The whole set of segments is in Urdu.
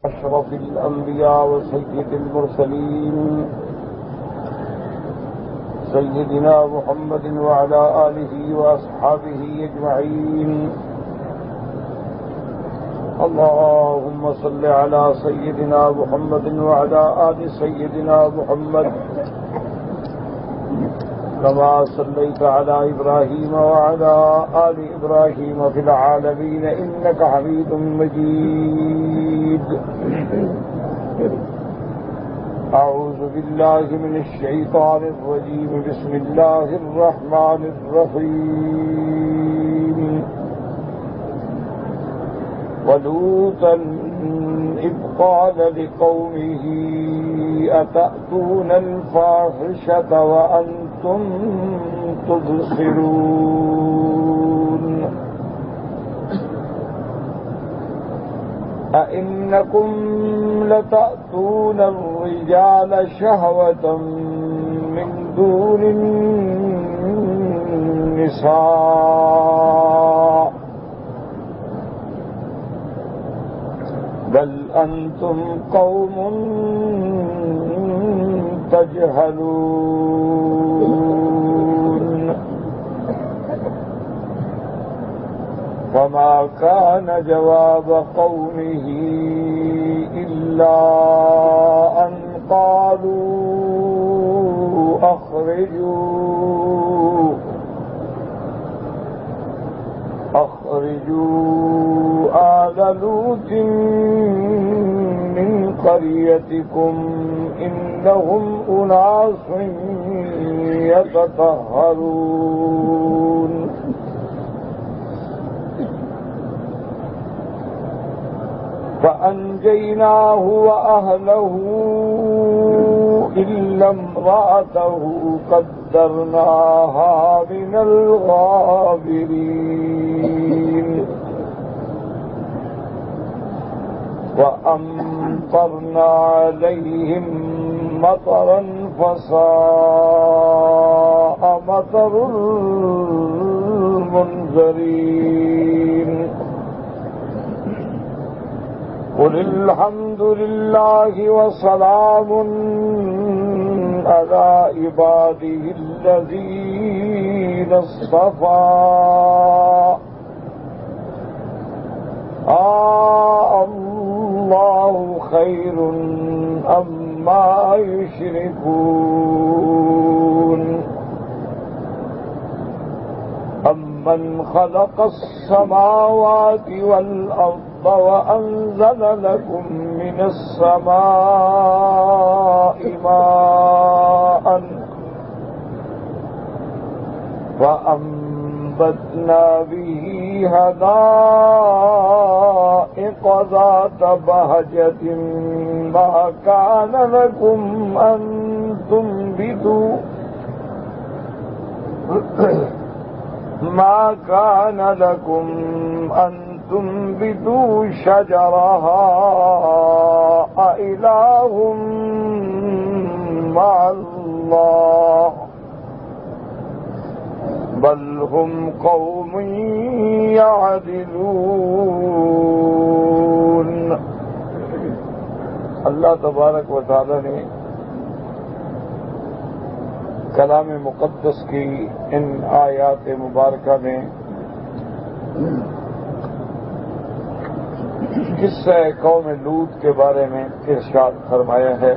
أشرف الأنبياء وسيد المرسلين سيدنا محمد وعلى آله وأصحابه أجمعين. اللهم صل على سيدنا محمد وعلى آل سيدنا محمد كما صليت على إبراهيم وعلى آل إبراهيم في العالمين إنك حميد مجيد. أعوذ بالله من الشيطان الرجيم. بسم الله الرحمن الرحيم. ولوطا إذ قال لقومه أتأتون الفاحشة وأنتم تبصرون أئنكم لتأتون الرجال شهوة من دون النساء بل أنتم قوم تجهلون. فما كان جواب قومه إلا أن قالوا أخرجوا آل لوط من قريتكم إنهم أناس يتطهرون. فأنجيناه وأهله إلا امرأته قدرناها من الغابرين. وأمطرنا عليهم مطرا فساء مطر المنذرين. قل الحمد لله وسلام على عباده الذين اصطفى. الله خير أما يشركون. أمن خلق السماوات والأرض وأنزل لكم من السماء ماء فأنبتنا به حدائق ذات بهجة ما كان لكم أن تنبتوا شجرها أإله مع الله بل هم قوم يعدلون. اللہ تبارک و تعالی نے کلام مقدس کی ان آیات مبارکہ میں قصہ قوم لوط کے بارے میں ارشاد فرمایا ہے.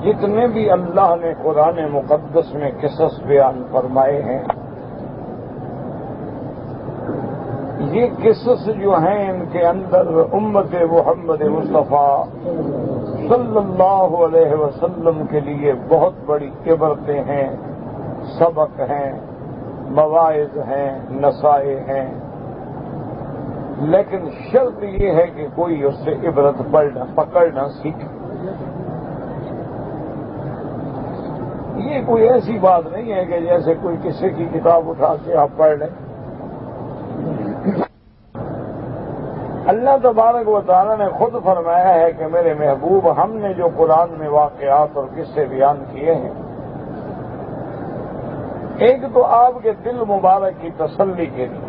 جتنے بھی اللہ نے قرآن مقدس میں قصص بیان فرمائے ہیں یہ قصص جو ہیں ان کے اندر امت محمد مصطفیٰ صلی اللہ علیہ وسلم کے لیے بہت بڑی عبرتیں ہیں، سبق ہیں، مواعظ ہیں، نصائح ہیں. لیکن شرط یہ ہے کہ کوئی اس سے عبرت پکڑنا سیکھے. یہ کوئی ایسی بات نہیں ہے کہ جیسے کوئی کسی کی کتاب اٹھا کے آپ پڑھ لیں. اللہ تبارک و تعالیٰ نے خود فرمایا ہے کہ میرے محبوب ہم نے جو قرآن میں واقعات اور قصے بیان کیے ہیں ایک تو آپ کے دل مبارک کی تسلی کے لیے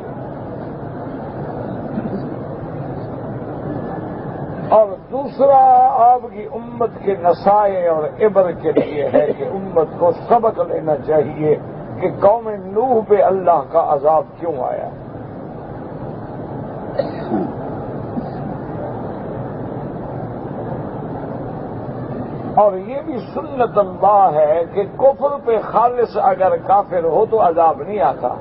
اور دوسرا آپ کی امت کے نصائح اور عبر کے لیے ہے کہ امت کو سبق لینا چاہیے کہ قوم نوح پہ اللہ کا عذاب کیوں آیا. اور یہ بھی سنت اللہ ہے کہ کفر پہ خالص اگر کافر ہو تو عذاب نہیں آتا،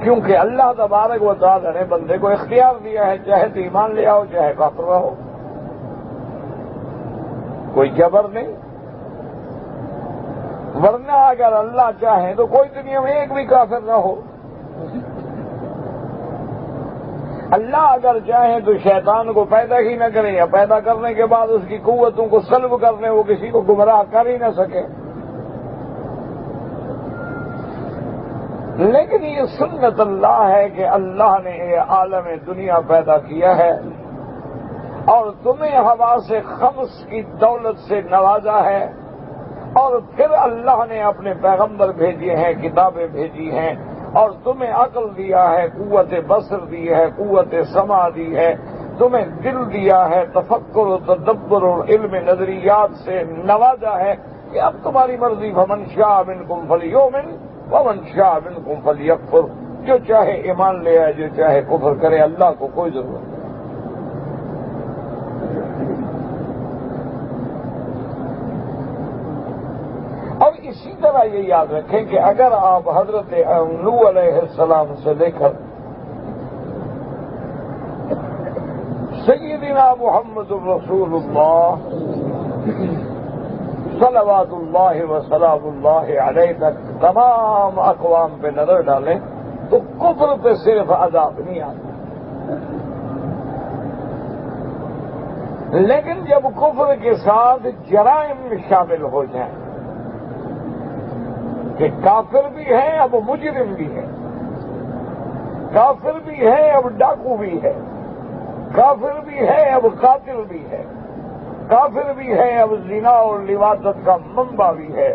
کیونکہ اللہ تبارک و تعالی نے بندے کو اختیار دیا ہے، چاہے تو ایمان لے آؤ چاہے کافر رہو، کوئی جبر نہیں. ورنہ اگر اللہ چاہے تو کوئی دنیا میں ایک بھی کافر نہ ہو. اللہ اگر چاہے تو شیطان کو پیدا ہی نہ کرے، یا پیدا کرنے کے بعد اس کی قوتوں کو سلب کرنے وہ کسی کو گمراہ کر ہی نہ سکے. لیکن یہ سنت اللہ ہے کہ اللہ نے یہ عالم دنیا پیدا کیا ہے اور تمہیں حواس خمس کی دولت سے نوازا ہے، اور پھر اللہ نے اپنے پیغمبر بھیجے ہیں، کتابیں بھیجی ہیں، اور تمہیں عقل دیا ہے، قوت بصر دی ہے، قوت سمع دی ہے، تمہیں دل دیا ہے، تفکر و تدبر اور علم نظریات سے نوازا ہے کہ اب تمہاری مرضی. فمن شاء منکم فلیؤمن ومن شاء منکم فلیکفر، جو چاہے ایمان لے آئے جو چاہے کفر کرے، اللہ کو کوئی ضرورت نہیں. اور اسی طرح یہ یاد رکھیں کہ اگر آپ حضرت نوح علیہ السلام سے لے کر سیدنا محمد رسول اللہ صلوات اللہ وسلام اللہ علیہ تک تمام اقوام پہ نظر ڈالیں تو کفر پہ صرف عذاب نہیں آتا، لیکن جب کفر کے ساتھ جرائم شامل ہو جائیں کہ کافر بھی ہے اب مجرم بھی ہے، کافر بھی ہے اب ڈاکو بھی ہے، کافر بھی ہے اب قاتل بھی ہے، کافر بھی ہے اب زنا اور لواطت کا منبع بھی ہے،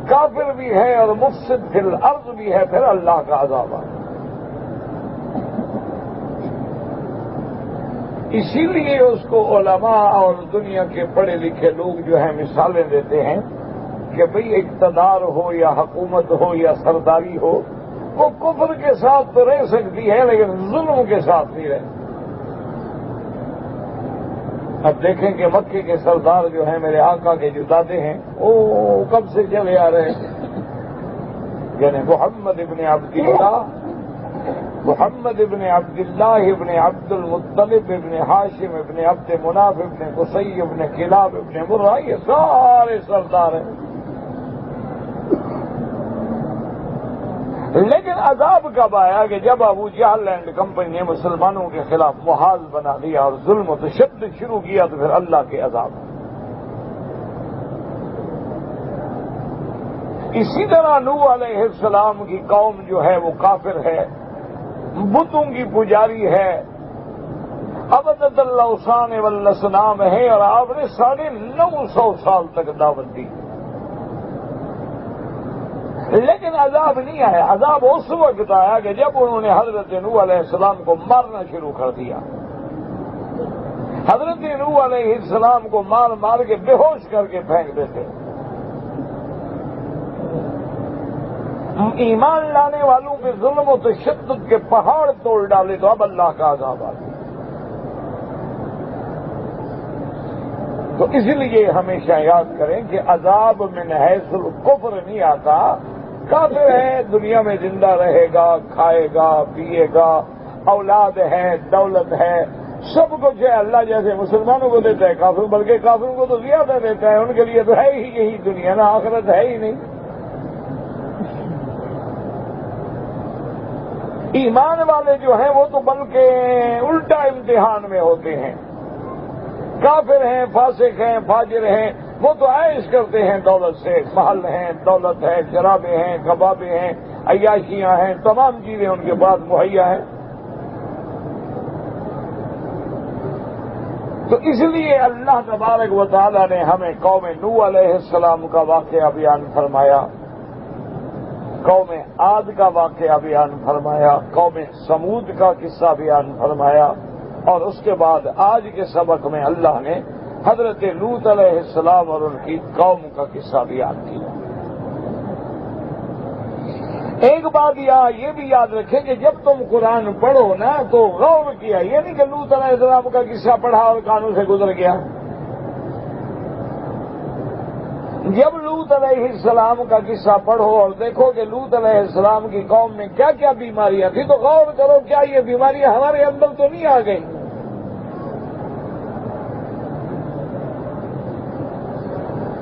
کافر بھی ہے اور مفسد فی الارض بھی ہے، پھر اللہ کا عذاب آتا. اسی لیے اس کو علماء اور دنیا کے پڑھے لکھے لوگ جو ہیں مثالیں دیتے ہیں کہ بھئی اقتدار ہو یا حکومت ہو یا سرداری ہو، وہ کفر کے ساتھ تو رہ سکتی ہے لیکن ظلم کے ساتھ نہیں رہ. اب دیکھیں کہ مکے کے سردار جو ہیں میرے آقا کے جو دادے ہیں وہ کب سے چلے آ رہے ہیں، یعنی محمد ابن عبداللہ ابن عبد المطلب ابن ہاشم ابن عبد مناف ابن قصی ابن کلاب ابن مرہ، یہ سارے سردار ہیں. لیکن عذاب کب آیا کہ جب ابو جہل اینڈ کمپنی نے مسلمانوں کے خلاف محاذ بنا دیا اور ظلم و تشدد شروع کیا تو پھر اللہ کے عذاب. اسی طرح نوح علیہ السلام کی قوم جو ہے وہ کافر ہے، بتوں کی پجاری ہے، عبدت الاوثان والاصنام ہے، اور آپ نے 950 سال تک دعوت دی، لیکن عذاب نہیں آیا. عذاب اس وقت آیا کہ جب انہوں نے حضرت نوح علیہ السلام کو مارنا شروع کر دیا. حضرت نوح علیہ السلام کو مار مار کے بے ہوش کر کے پھینک دیتے. ایمان لانے والوں کے ظلم و تشدد کے پہاڑ توڑ ڈالے تو اب اللہ کا عذاب آ گیا. تو اس لیے ہمیشہ یاد کریں کہ عذاب من حیث الکفر نہیں آتا. کافر ہے دنیا میں زندہ رہے گا، کھائے گا، پیے گا، اولاد ہے، دولت ہے، سب کچھ ہے. اللہ جیسے مسلمانوں کو دیتا ہے کافر، بلکہ کافروں کو تو زیادہ دیتا ہے. ان کے لیے تو ہے ہی یہی دنیا، نہ آخرت ہے ہی نہیں. ایمان والے جو ہیں وہ تو بلکہ الٹا امتحان میں ہوتے ہیں. کافر ہیں، فاسق ہیں، فاجر ہیں، وہ تو عائش کرتے ہیں دولت سے. محل ہیں، دولت ہے، شرابیں ہیں، کبابیں ہیں، عیاشیاں ہیں، تمام چیزیں ان کے پاس مہیا ہیں. تو اس لیے اللہ تبارک و تعالی نے ہمیں قوم نوح علیہ السلام کا واقعہ بیان فرمایا، قوم عاد کا واقعہ بیان فرمایا، قوم سمود کا قصہ بیان فرمایا، اور اس کے بعد آج کے سبق میں اللہ نے حضرت لوط علیہ السلام اور ان کی قوم کا قصہ بیان کیا۔ ایک بات یہ بھی یاد رکھیں کہ جب تم قرآن پڑھو نا تو غور کیا، یہ نہیں کہ لوط علیہ السلام کا قصہ پڑھا اور کانوں سے گزر گیا۔ جب لوط علیہ السلام کا قصہ پڑھو اور دیکھو کہ لوط علیہ السلام کی قوم میں کیا کیا بیماریاں تھیں تو غور کرو کیا یہ بیماریاں ہمارے اندر تو نہیں آ گئی۔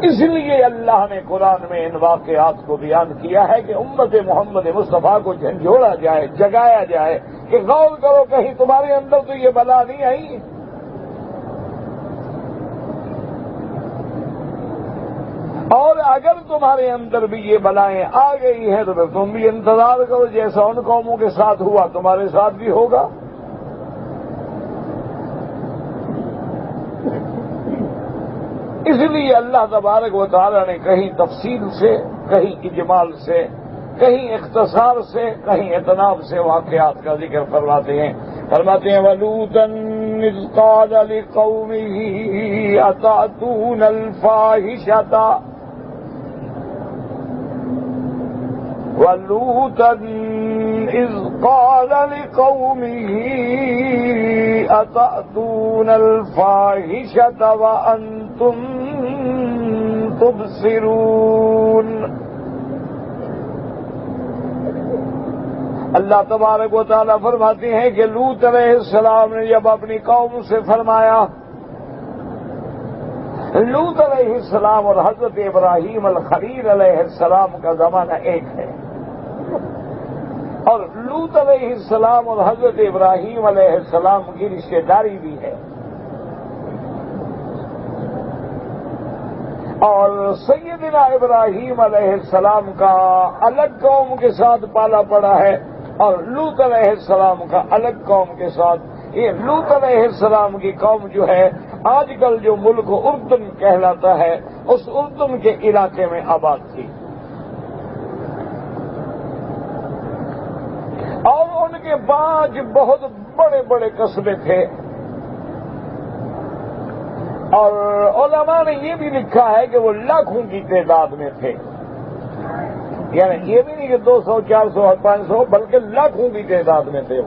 اس لیے اللہ نے قرآن میں ان واقعات کو بیان کیا ہے کہ امت محمد مصطفیٰ کو جھنجھوڑا جائے، جگایا جائے کہ غور کرو کہیں تمہارے اندر تو یہ بلا نہیں آئی۔ اور اگر تمہارے اندر بھی یہ بلائیں آ گئی ہیں تو پھر تم بھی انتظار کرو، جیسا ان قوموں کے ساتھ ہوا تمہارے ساتھ بھی ہوگا۔ اس لیے اللہ تبارک و تعالی نے کہیں تفصیل سے، کہیں اجمال سے، کہیں اختصار سے، کہیں اطناب سے واقعات کا ذکر فرماتے ہیں۔ وَلُوطًا إِذْ قَالَ لِقَوْمِهِ أَتَأْتُونَ الْفَاحِشَةَ وَلُوطًا إِذْ قَالَ لِقَوْمِهِ أَتَأْتُونَ الْفَاحِشَةَ وَأَنْتُمْ تُبْصِرُونَ۔ اللہ تبارک و تعالیٰ فرماتے ہیں کہ لوط علیہ السلام نے جب اپنی قوم سے فرمایا، لوط علیہ السلام اور حضرت ابراہیم الخلیل علیہ السلام کا زمانہ ایک ہے، اور لوط علیہ السلام اور حضرت ابراہیم علیہ السلام کی رشتہ داری بھی ہے، اور سیدنا ابراہیم علیہ السلام کا الگ قوم کے ساتھ پالا پڑا ہے اور لوط علیہ السلام کا الگ قوم کے ساتھ۔ یہ لوط علیہ السلام کی قوم جو ہے آج کل جو ملک اردن کہلاتا ہے اس اردن کے علاقے میں آباد تھی، اور ان کے 5 بہت بڑے بڑے قصبے تھے، اور علماء نے یہ بھی لکھا ہے کہ وہ لاکھوں کی تعداد میں تھے، یعنی یہ بھی نہیں کہ 200 400 اور 500 بلکہ لاکھوں کی تعداد میں تھے۔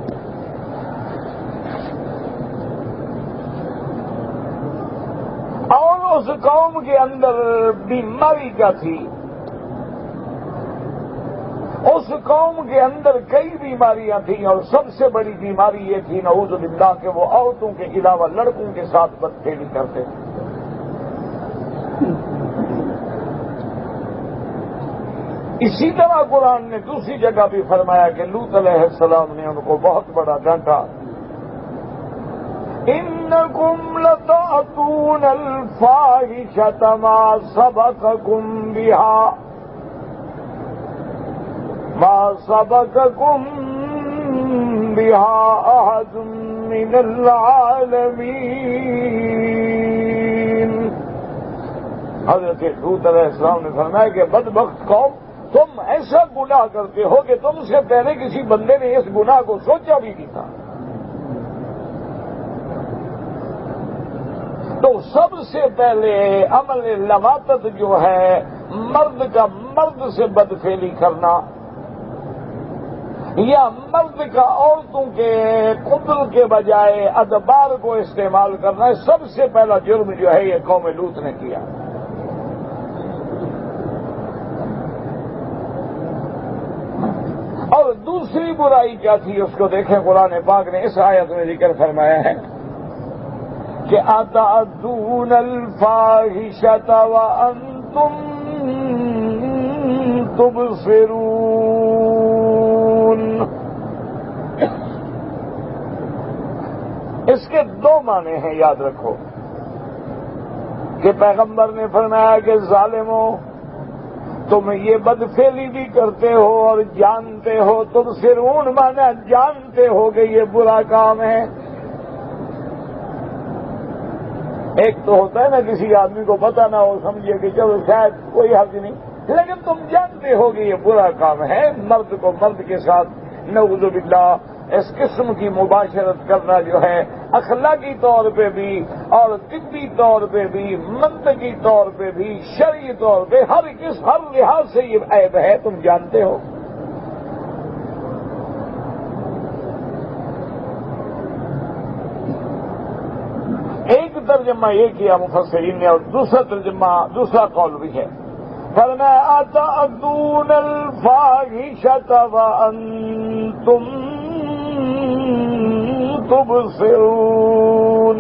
اور اس قوم کے اندر بیماری کیا تھی؟ اس قوم کے اندر کئی بیماریاں تھیں، اور سب سے بڑی بیماری یہ تھی نعوذ باللہ کہ وہ عورتوں کے علاوہ لڑکوں کے ساتھ بدفعلی کرتے تھے۔ اسی طرح قرآن نے دوسری جگہ بھی فرمایا کہ لوط علیہ السلام نے ان کو بہت بڑا ڈانٹا۔ إِنَّكُمْ لَتَأْتُونَ الْفَاحِشَةَ مَا سَبَقَكُمْ بِهَا أَحَدٌ مِّنَ الْعَالَمِينَ۔ حضرت لوط علیہ السلام نے فرمایا کہ بدبخت قوم، تم ایسا گناہ کرتے ہو کہ تم سے پہلے کسی بندے نے اس گناہ کو سوچا بھی نہیں تھا۔ تو سب سے پہلے عمل لواطت جو ہے مرد کا مرد سے بدفعلی کرنا، یا مرد کا عورتوں کے قبل کے بجائے ادبار کو استعمال کرنا، سب سے پہلا جرم جو ہے یہ قوم لوط نے کیا۔ اور دوسری برائی کیا تھی اس کو دیکھیں، قرآن پاک نے اس آیت میں ذکر فرمایا ہے کہ أَتَأْتُونَ الْفَاحِشَةَ وَأَنْتُمْ تُبْصِرُونَ۔ اس کے 2 معنی ہیں، یاد رکھو کہ پیغمبر نے فرمایا کہ ظالموں تم یہ بدفعلی بھی کرتے ہو اور جانتے ہو، تبصرون مانا جانتے ہو کہ یہ برا کام ہے۔ ایک تو ہوتا ہے نا کسی آدمی کو پتہ نہ ہو، سمجھے کہ چلو شاید کوئی حق نہیں، لیکن تم جانتے ہو کہ یہ برا کام ہے، مرد کو مرد کے ساتھ نعوذ باللہ اس قسم کی مباشرت کرنا جو ہے اخلاقی طور پہ بھی اور طبی طور پہ بھی منطقی طور پہ بھی شرعی طور پہ ہر لحاظ سے یہ عیب ہے، تم جانتے ہو۔ ایک ترجمہ یہ کیا مفسرین نے اور دوسرا قول بھی ہے، فرمایا اتأتون الفاحشۃ وانتم تبصرون،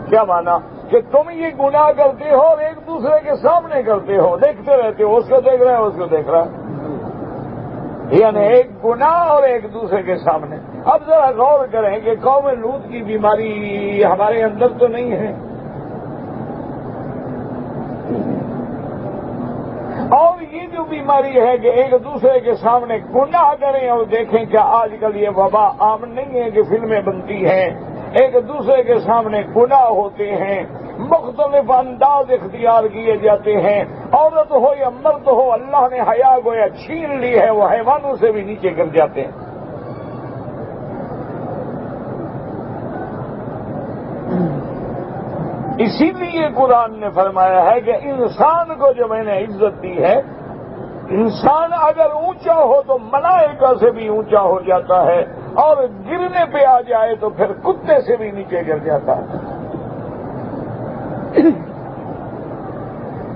کیا مانا کہ تم یہ گناہ کرتے ہو اور ایک دوسرے کے سامنے کرتے ہو، دیکھتے رہتے ہو، اس کو دیکھ رہا ہے اس کو دیکھ رہا ہے، یعنی ایک گناہ اور ایک دوسرے کے سامنے۔ اب ذرا غور کریں کہ قوم لوط کی بیماری ہمارے اندر تو نہیں ہے، اور یہ جو بیماری ہے کہ ایک دوسرے کے سامنے گناہ کریں اور دیکھیں، کیا آج کل یہ وبا عام نہیں ہے کہ فلمیں بنتی ہیں، ایک دوسرے کے سامنے گناہ ہوتے ہیں، مختلف انداز اختیار کیے جاتے ہیں، عورت ہو یا مرد ہو، اللہ نے حیا گویا چھین لی ہے، وہ حیوانوں سے بھی نیچے گر جاتے ہیں۔ اسی لیے قرآن نے فرمایا ہے کہ انسان کو جو میں نے عزت دی ہے، انسان اگر اونچا ہو تو ملائکہ سے بھی اونچا ہو جاتا ہے، اور گرنے پہ آ جائے تو پھر کتے سے بھی نیچے گر جاتا ہے۔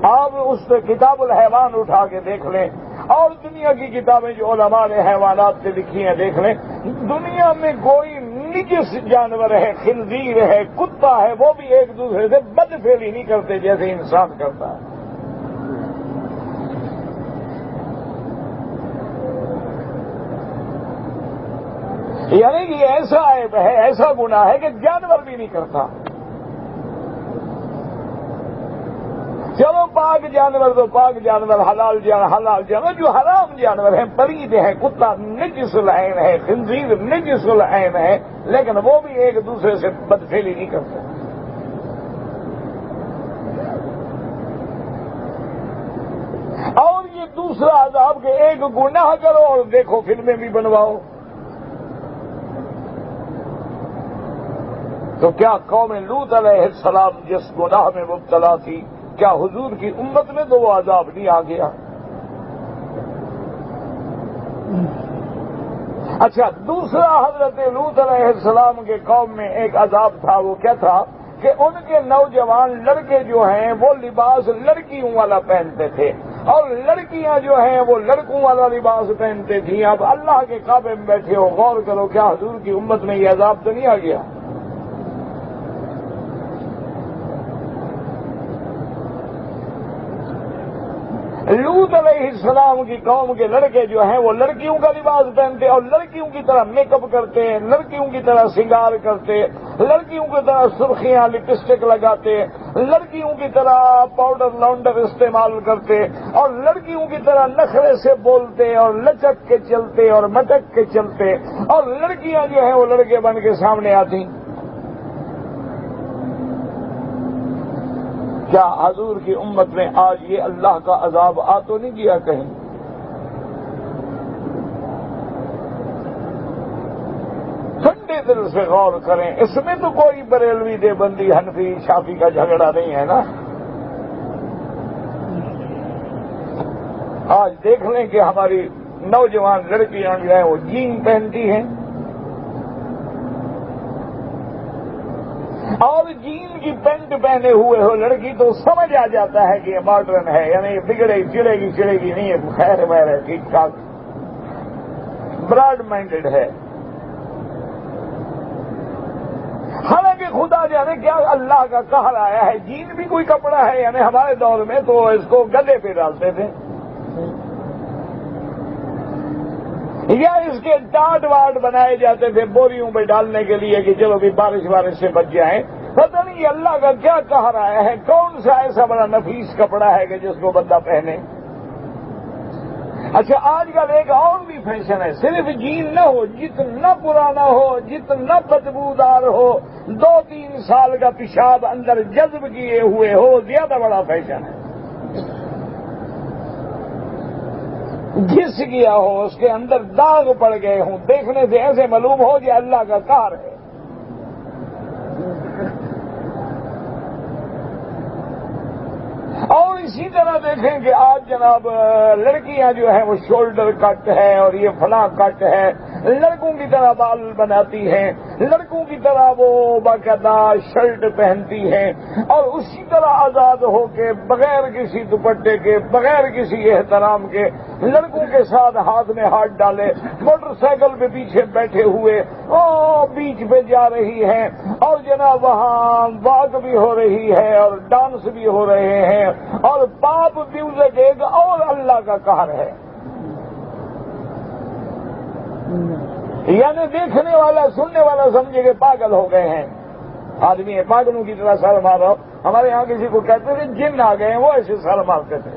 آپ اس پہ کتاب الحیوان اٹھا کے دیکھ لیں، اور دنیا کی کتابیں جو علماء نے حیوانات سے لکھی ہیں دیکھ لیں، دنیا میں کوئی نجس جانور ہے، خنزیر ہے، کتا ہے، وہ بھی ایک دوسرے سے بدفعلی نہیں کرتے جیسے انسان کرتا ہے۔ یعنی کہ ایسا عیب ہے، ایسا گناہ ہے کہ جانور بھی نہیں کرتا۔ چلو پاک جانور تو پاک جانور، حلال جانور، جو حرام جانور ہیں، پرید ہے، کتا نجس العین ہے، خنزیر نجس العین ہے، لیکن وہ بھی ایک دوسرے سے بدفعلی نہیں کرتے۔ اور یہ دوسرا عذاب کہ ایک گناہ کرو اور دیکھو فلمیں بھی بنواؤ۔ تو کیا قوم لوط علیہ السلام جس گناہ میں مبتلا تھی، کیا حضور کی امت میں تو وہ عذاب نہیں آ گیا؟ اچھا، دوسرا حضرت لوط علیہ السلام کے قوم میں ایک عذاب تھا، وہ کیا تھا کہ ان کے نوجوان لڑکے جو ہیں وہ لباس لڑکیوں والا پہنتے تھے، اور لڑکیاں جو ہیں وہ لڑکوں والا لباس پہنتے تھیں۔ اب اللہ کے کعبے میں بیٹھے ہو، غور کرو، کیا حضور کی امت میں یہ عذاب تو نہیں آ گیا؟ لوط علیہ السلام کی قوم کے لڑکے جو ہیں وہ لڑکیوں کا لباس پہنتے اور لڑکیوں کی طرح میک اپ کرتے ہیں، لڑکیوں کی طرح سنگار کرتے، لڑکیوں کی طرح سرخیاں لپسٹک لگاتے، لڑکیوں کی طرح پاؤڈر لانڈر استعمال کرتے، اور لڑکیوں کی طرح نخرے سے بولتے اور لچک کے چلتے اور مٹک کے چلتے، اور لڑکیاں جو ہیں وہ لڑکے بن کے سامنے آتی۔ کیا حضور کی امت میں آج یہ اللہ کا عذاب آ تو نہیں گیا کہیں؟ ٹھنڈے دل سے غور کریں، اس میں تو کوئی بریلوی دیوبندی حنفی شافی کا جھگڑا نہیں ہے نا۔ آج دیکھ لیں کہ ہماری نوجوان لڑکیاں جو ہیں وہ جین پہنتی ہیں، اور جین کی پینٹ پہنے ہوئے ہو لڑکی تو سمجھ آ جاتا ہے کہ یہ ماڈرن ہے، یعنی بگڑے چڑے گی نہیں ہے، خیر بہر ہے، ٹھیک ٹھاک، براڈ مائنڈڈ ہے۔ حالانکہ خدا جانے کیا اللہ کا قہر آیا ہے، جین بھی کوئی کپڑا ہے، یعنی ہمارے دور میں تو اس کو گدے پہ ڈالتے تھے، یا اس کے ٹاٹ واٹ بنائے جاتے تھے بوریوں پہ ڈالنے کے لیے کہ چلو بھی بارش سے بچ جائیں۔ پتہ نہیں یہ اللہ کا کیا قہر آیا ہے، کون سا ایسا بڑا نفیس کپڑا ہے کہ جس کو بندہ پہنے۔ اچھا، آج کل ایک اور بھی فیشن ہے، صرف جین نہ ہو، جتنا پرانا ہو، جتنا بدبودار ہو، 2-3 سال کا پیشاب اندر جذب کیے ہوئے ہو، زیادہ بڑا فیشن ہے۔ گھس گیا ہو، اس کے اندر داغ پڑ گئے ہوں، دیکھنے سے ایسے معلوم ہو کہ اللہ کا قہر ہے۔ اور اسی طرح دیکھیں کہ آج جناب لڑکیاں جو ہیں وہ شولڈر کٹ ہے اور یہ فلاں کٹ ہے، لڑکوں کی طرح بال بناتی ہیں، لڑکوں کی طرح وہ باقاعدہ شرٹ پہنتی ہیں، اور اسی طرح آزاد ہو کے بغیر کسی دوپٹے کے، بغیر کسی احترام کے لڑکوں کے ساتھ ہاتھ میں ہاتھ ڈالے موٹر سائیکل پہ پیچھے بیٹھے ہوئے بیچ پہ جا رہی ہیں، اور جناب وہاں واک بھی ہو رہی ہے اور ڈانس بھی ہو رہے ہیں، اور پاپ میوزک ایک اور اللہ کا قہر ہے۔ یعنی دیکھنے والا سننے والا سمجھے کہ پاگل ہو گئے ہیں، آدمی پاگلوں کی طرح سر مار رہا ہو۔ ہمارے یہاں کسی کو کہتے تھے جن آ گئے ہیں، وہ ایسے سر مارتے تھے۔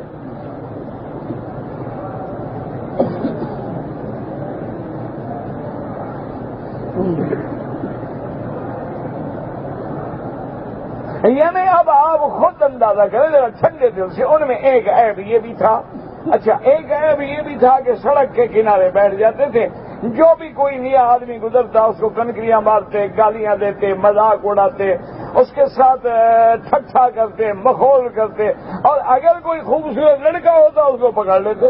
یعنی اب آپ خود اندازہ کریں ذرا ٹھنڈے دل سے، ان میں ایک عیب یہ بھی تھا، اچھا ایک عیب یہ بھی تھا کہ سڑک کے کنارے بیٹھ جاتے تھے، جو بھی کوئی نیا آدمی گزرتا اس کو کنکریاں مارتے، گالیاں دیتے، مذاق اڑاتے، اس کے ساتھ ٹھٹھا کرتے، مخول کرتے، اور اگر کوئی خوبصورت لڑکا ہوتا اس کو پکڑ لیتے۔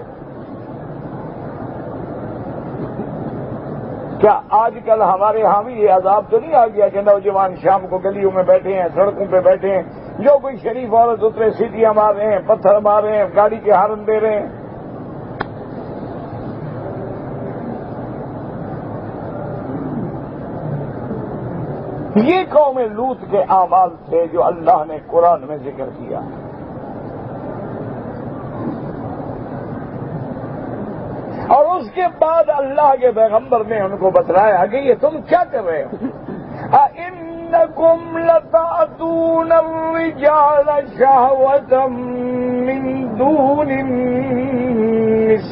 کیا آج کل ہمارے ہاں بھی یہ عذاب تو نہیں آ گیا کہ نوجوان شام کو گلیوں میں بیٹھے ہیں، سڑکوں پہ بیٹھے ہیں، جو کوئی شریف عورت اترے سیٹیاں مار رہے ہیں، پتھر مار رہے ہیں، گاڑی کے ہارن دے رہے ہیں۔ یہ قوم لوط کے اعمال تھے جو اللہ نے قرآن میں ذکر کیا۔ اور اس کے بعد اللہ کے پیغمبر نے ان کو بتلایا کہ یہ تم کیا کر رہے ہو؟ أَإِنَّكُمْ لَتَأْتُونَ الرِّجَالَ شَهْوَةً مِّن دُونِ النِّسَاءِ۔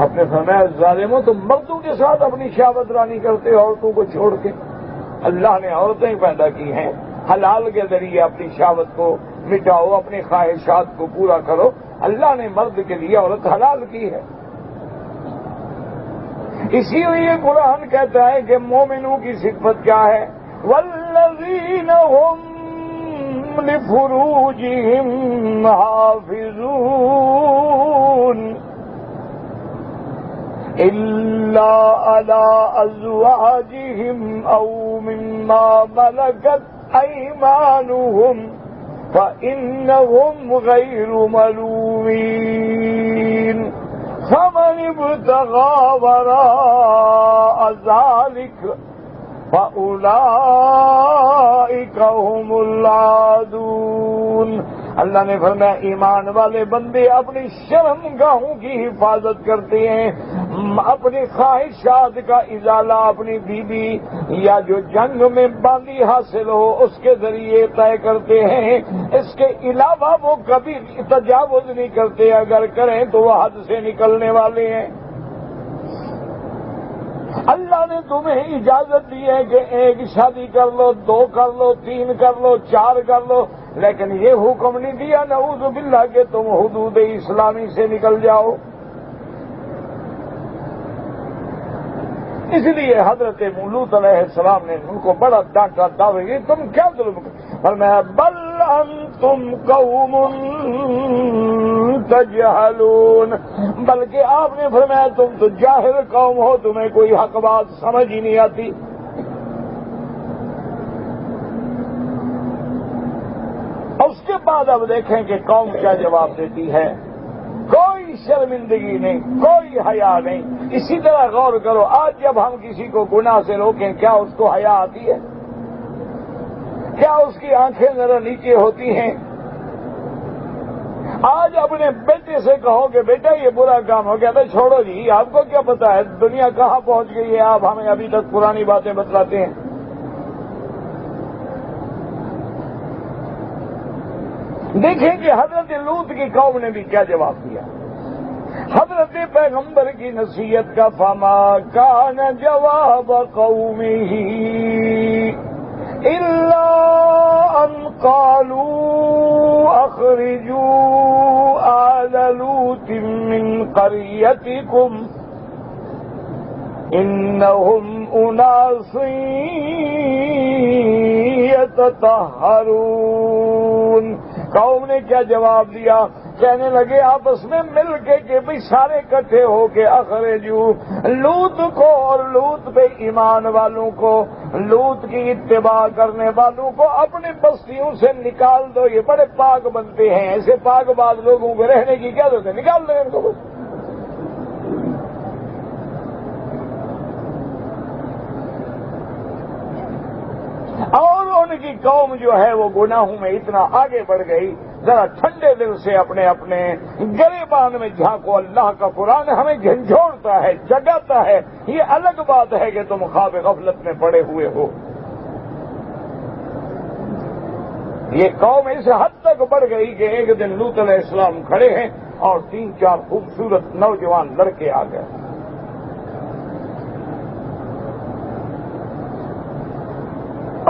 آپ نے فرمایا ظالموں تم مردوں کے ساتھ اپنی شہوت رانی کرتے ہو، عورتوں کو چھوڑ کے۔ اللہ نے عورتیں پیدا کی ہیں، حلال کے ذریعے اپنی شہوت کو مٹاؤ، اپنی خواہشات کو پورا کرو۔ اللہ نے مرد کے لیے عورت حلال کی ہے۔ اسی لیے قرآن کہتا ہے کہ مومنوں کی صفت کیا ہے؟ والذین هم لفروجهم حافظون الا على ازواجهم او مما ملكت ايمانهم فإنهم غير ملومين فمن ابتغى وراء ذلك فأولئك هم العادون۔ اللہ نے فرمایا ایمان والے بندے اپنی شرمگاہوں کی حفاظت کرتے ہیں، اپنی خواہشات کا ازالہ اپنی بیوی یا جو جنگ میں باندی حاصل ہو اس کے ذریعے طے کرتے ہیں، اس کے علاوہ وہ کبھی تجاوز نہیں کرتے، اگر کریں تو وہ حد سے نکلنے والے ہیں۔ اللہ نے تمہیں اجازت دی ہے کہ ایک شادی کر لو، 2 کر لو، 3 کر لو، 4 کر لو، لیکن یہ حکم نہیں دیا نعوذ باللہ کہ تم حدود اسلامی سے نکل جاؤ۔ اس لیے حضرت لوط علیہ السلام نے ان کو بڑا ڈانٹا، دعوے تم کیا ظلم کرتے؟ فرمایا بل انتم قوم تجہلون، بلکہ آپ نے فرمایا تم تو جاہل قوم ہو، تمہیں کوئی حق بات سمجھ ہی نہیں آتی۔ اس کے بعد اب دیکھیں کہ قوم کیا جواب دیتی ہے۔ کوئی شرمندگی نہیں، کوئی حیا نہیں۔ اسی طرح غور کرو، آج جب ہم کسی کو گناہ سے روکیں کیا اس کو حیا آتی ہے؟ کیا اس کی آنکھیں ذرا نیچے ہوتی ہیں؟ آج اپنے بیٹے سے کہو کہ بیٹا یہ برا کام ہو گیا، تو چھوڑو جی، آپ کو کیا پتا ہے دنیا کہاں پہنچ گئی ہے، آپ ہمیں ابھی تک پرانی باتیں بتلاتے ہیں۔ دیکھیں کہ حضرت لوط کی قوم نے بھی کیا جواب دیا۔ حضرت پیغمبر کی نصیحت کا فما کان جواب قومه الا ان قالوا اخرجوا آل لوط من قريتكم انہم اناس یتطہرون. قوم نے کیا جواب دیا؟ کہنے لگے آپس میں مل کے کہ بھئی سارے اکٹھے ہو کے اخرجو لوط کو اور لوط پہ ایمان والوں کو، لوط کی اتباع کرنے والوں کو اپنی بستیوں سے نکال دو. یہ بڑے پاک بنتے ہیں، ایسے پاک بعد لوگوں کو رہنے کی کیا ضرورت ہے، نکال دو ان کو بس. اور ان کی قوم جو ہے وہ گناہوں میں اتنا آگے بڑھ گئی. ذرا ٹھنڈے دل سے اپنے اپنے گریبان میں جھانکو. اللہ کا قرآن ہمیں جھنجھوڑتا ہے، جگاتا ہے. یہ الگ بات ہے کہ تم خواب غفلت میں پڑے ہوئے ہو. یہ قوم اس حد تک بڑھ گئی کہ ایک دن لوط علیہ السلام کھڑے ہیں اور 3-4 خوبصورت نوجوان لڑکے آ گئے.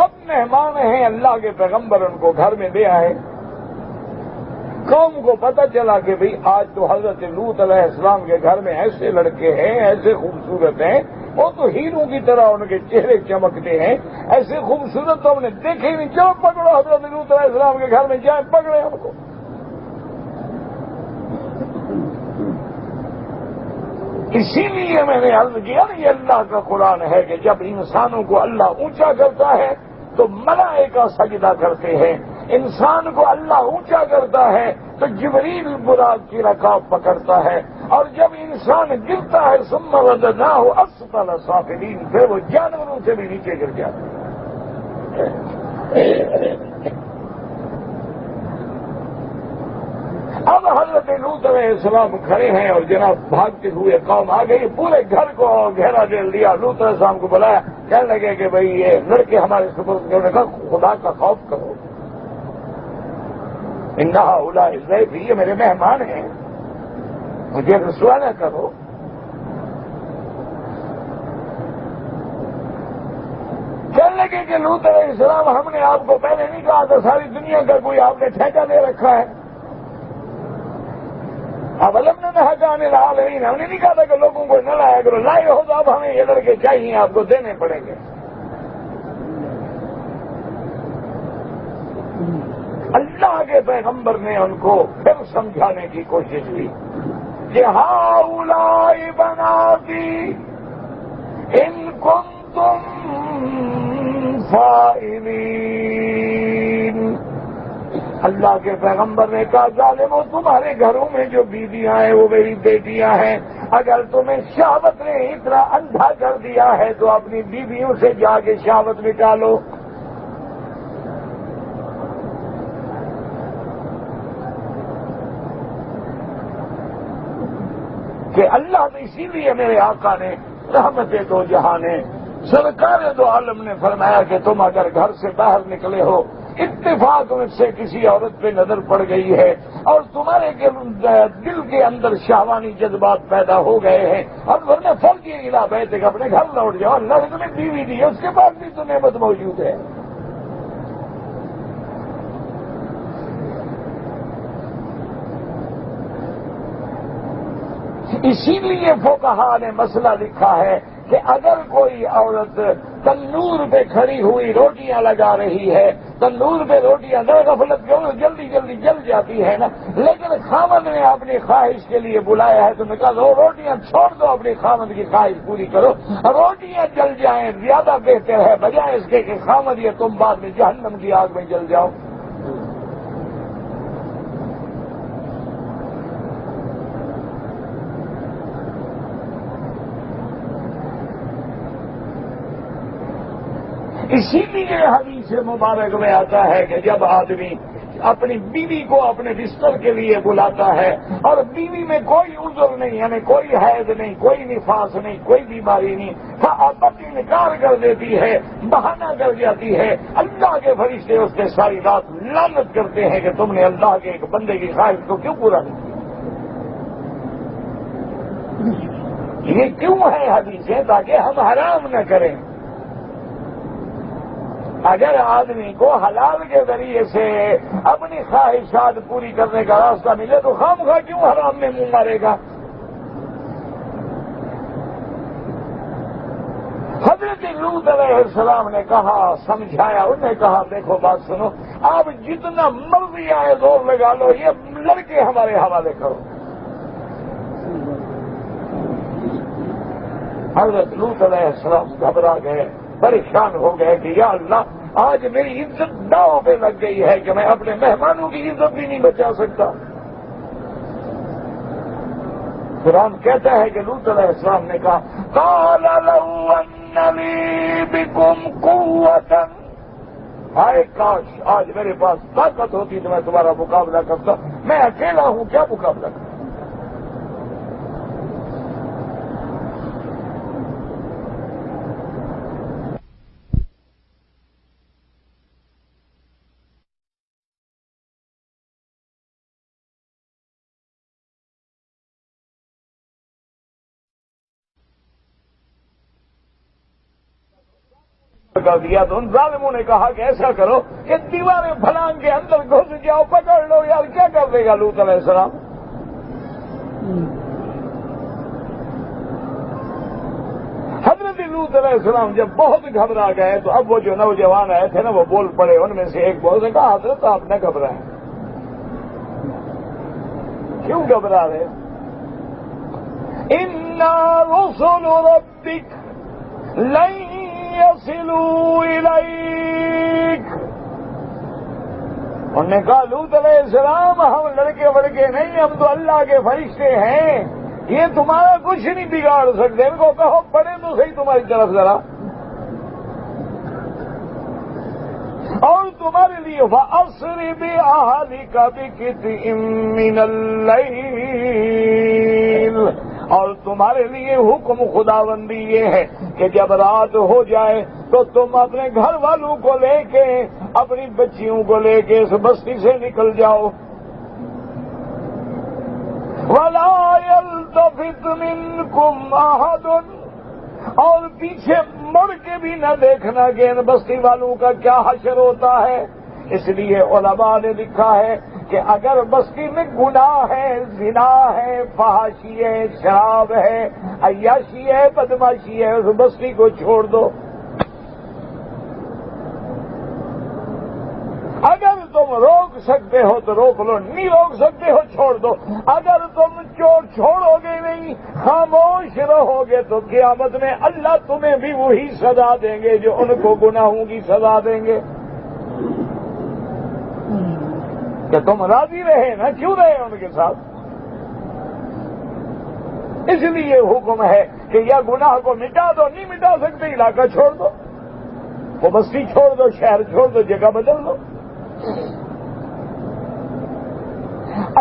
اب مہمان ہیں، اللہ کے پیغمبر ان کو گھر میں لے آئے. قوم کو پتہ چلا کہ بھئی آج تو حضرت لوط علیہ السلام کے گھر میں ایسے لڑکے ہیں، ایسے خوبصورت ہیں، وہ تو ہیروں کی طرح ان کے چہرے چمکتے ہیں، ایسے خوبصورت تو ہم نے دیکھے نہیں. چلو پکڑو حضرت لوط علیہ السلام کے گھر میں جائیں، پکڑے ہم کو. اسی لیے میں نے عرض کیا یہ اللہ کا قرآن ہے کہ جب انسانوں کو اللہ اونچا کرتا ہے تو ملائکہ سجدہ کرتے ہیں. انسان کو اللہ اونچا کرتا ہے تو جبریل براق کی رکاب پکڑتا ہے. اور جب انسان گرتا ہے ثم رددناہ اسفل سافلین، پھر وہ جانوروں سے بھی نیچے گر جاتا ہے. اب حضرت لوط علیہ السلام کھڑے ہیں اور جناب بھاگتے ہوئے قوم آ گئی. پورے گھر کو گھیرا دے لیا. لوط علیہ السلام کو بلایا، کہنے لگے کہ بھئی یہ لڑکے ہمارے سپرد کرنے کا خدا کا خوف کرو. انہا اولائی ضیفی، یہ میرے مہمان ہیں، مجھے رسوا نہ کرو. کہنے لگے کہ لوط علیہ السلام ہم نے آپ کو پہلے نہیں کہا تھا ساری دنیا کا کوئی آپ نے ٹھیکہ دے رکھا ہے؟ اب علم نے حکام العالمین، ہم نے نہیں کہا تھا کہ لوگوں کو نہ لایا کرو، لائے ہو تو اب ہمیں یہ لڑکے چاہیے، آپ کو دینے پڑیں گے. اللہ کے پیغمبر نے ان کو پھر سمجھانے کی کوشش کی کہ ہؤلاء بناتی ان کنتم فاعلین. اللہ کے پیغمبر نے کہا ظالمو تمہارے گھروں میں جو بیویاں ہیں وہ میری بیٹیاں ہیں. اگر تمہیں شہوت نے اتنا اندھا کر دیا ہے تو اپنی بیویوں سے جا کے شہوت مٹا لو. کہ اللہ نے اسی لیے میرے آقا نے رحمت دو جہاں سرکار دو عالم نے فرمایا کہ تم اگر گھر سے باہر نکلے ہو اتفاق سے کسی عورت پہ نظر پڑ گئی ہے اور تمہارے دل کے اندر شہوانی جذبات پیدا ہو گئے ہیں اور ورنہ فرضی علا بیت کہ اپنے گھر لوٹ جاؤ. اللہ نے تمہیں بیوی دی ہے، اس کے بعد بھی تو نعمت موجود ہے. اسی لیے فقہا نے مسئلہ لکھا ہے کہ اگر کوئی عورت تنور پہ کھڑی ہوئی روٹیاں لگا رہی ہے، تنور پہ روٹیاں در غفلت کرو جلدی جلدی جل جاتی ہے نا، لیکن خامد نے اپنی خواہش کے لیے بلایا ہے تو میں کہا دو روٹیاں چھوڑ دو، اپنی خامد کی خواہش پوری کرو. روٹیاں جل جائیں زیادہ بہتر ہے بجائے اس کے کہ خامد یہ تم بعد میں جہنم کی آگ میں جل جاؤ. اسی لیے حدیث مبارک میں آتا ہے کہ جب آدمی اپنی بیوی کو اپنے بستر کے لیے بلاتا ہے اور بیوی میں کوئی عذر نہیں، یعنی کوئی حیض نہیں، کوئی نفاس نہیں، کوئی بیماری نہیں، بس انکار کر دیتی ہے، بہانہ کر جاتی ہے، اللہ کے فرشتے اس کے ساری رات لعنت کرتے ہیں کہ تم نے اللہ کے ایک بندے کی خواہش کو کیوں پورا نہیں کیا. یہ کیوں ہے حدیثیں؟ تاکہ ہم حرام نہ کریں. اگر آدمی کو حلال کے ذریعے سے اپنی خواہشات پوری کرنے کا راستہ ملے تو خواہ کیوں حرام میں منہ مارے گا؟ حضرت لوط علیہ السلام نے کہا، سمجھایا، انہوں نے کہا دیکھو بات سنو، آپ جتنا مرضی آئے زور لگا لو، یہ لڑکے ہمارے حوالے کرو۔ حضرت لوط علیہ السلام گھبرا گئے، پریشان ہو گئے کہ یا اللہ، آج میری عزت داؤ پہ لگ گئی ہے کہ میں اپنے مہمانوں کی عزت بھی نہیں بچا سکتا۔ قرآن کہتا ہے کہ لوط علیہ السلام نے کہا قال لو ان لی بکم قوۃ، ہائے کاش آج میرے پاس طاقت ہوتی تو میں تمہارا مقابلہ کرتا، میں اکیلا ہوں، کیا مقابلہ کرتا؟ کر دیا تو ان ظالموں نے کہا کہ ایسا کرو کہ دیواریں پھلانگ کے اندر گھس جاؤ، پکڑ لو۔ یار کیا کر دے گا لوط علیہ السلام؟ حضرت لوط علیہ السلام جب بہت گھبرا گئے تو اب وہ جو نوجوان آئے تھے نا وہ بول پڑے، ان میں سے ایک بول نے کہا حضرت آپ نہ گھبرائیں، کیوں گھبرا رہے؟ انا رسل ربک لن يصلوا الیک، انہوں نے کہا لوط علیہ السلام ہم لڑکے وڑکے نہیں، ہم تو اللہ کے فرشتے ہیں، یہ تمہارا کچھ نہیں بگاڑ سکتے، ان کو کہو پڑے تو صحیح تمہاری طرف ذرا، اور تمہارے لیے فَأَسْرِ بِأَهْلِكَ بِقِطْعٍ مِّنَ اللَّيْلِ، اور تمہارے لیے حکم خداوندی یہ ہے کہ جب رات ہو جائے تو تم اپنے گھر والوں کو لے کے، اپنی بچیوں کو لے کے اس بستی سے نکل جاؤ۔ وَلَا يَلْتَفِتْ مِنْكُمْ أَحَدٌ، اور پیچھے مڑ کے بھی نہ دیکھنا کہ ان بستی والوں کا کیا حشر ہوتا ہے۔ اس لیے علماء نے لکھا ہے کہ اگر بستی میں گناہ ہے، زنا ہے، فحاشی ہے، شراب ہے، عیاشی ہے، بدماشی ہے، اس بستی کو چھوڑ دو۔ اگر تم روک سکتے ہو تو روک لو، نہیں روک سکتے ہو چھوڑ دو۔ اگر تم چھوڑو گے نہیں، خاموش رہو گے تو قیامت میں اللہ تمہیں بھی وہی سزا دیں گے جو ان کو گناہوں کی سزا دیں گے۔ کہ تم راضی رہے نا، کیوں رہے ان کے ساتھ؟ اس لیے حکم ہے کہ یا گناہ کو مٹا دو، نہیں مٹا سکتے علاقہ چھوڑ دو، وہ بستی چھوڑ دو، شہر چھوڑ دو، جگہ بدل دو۔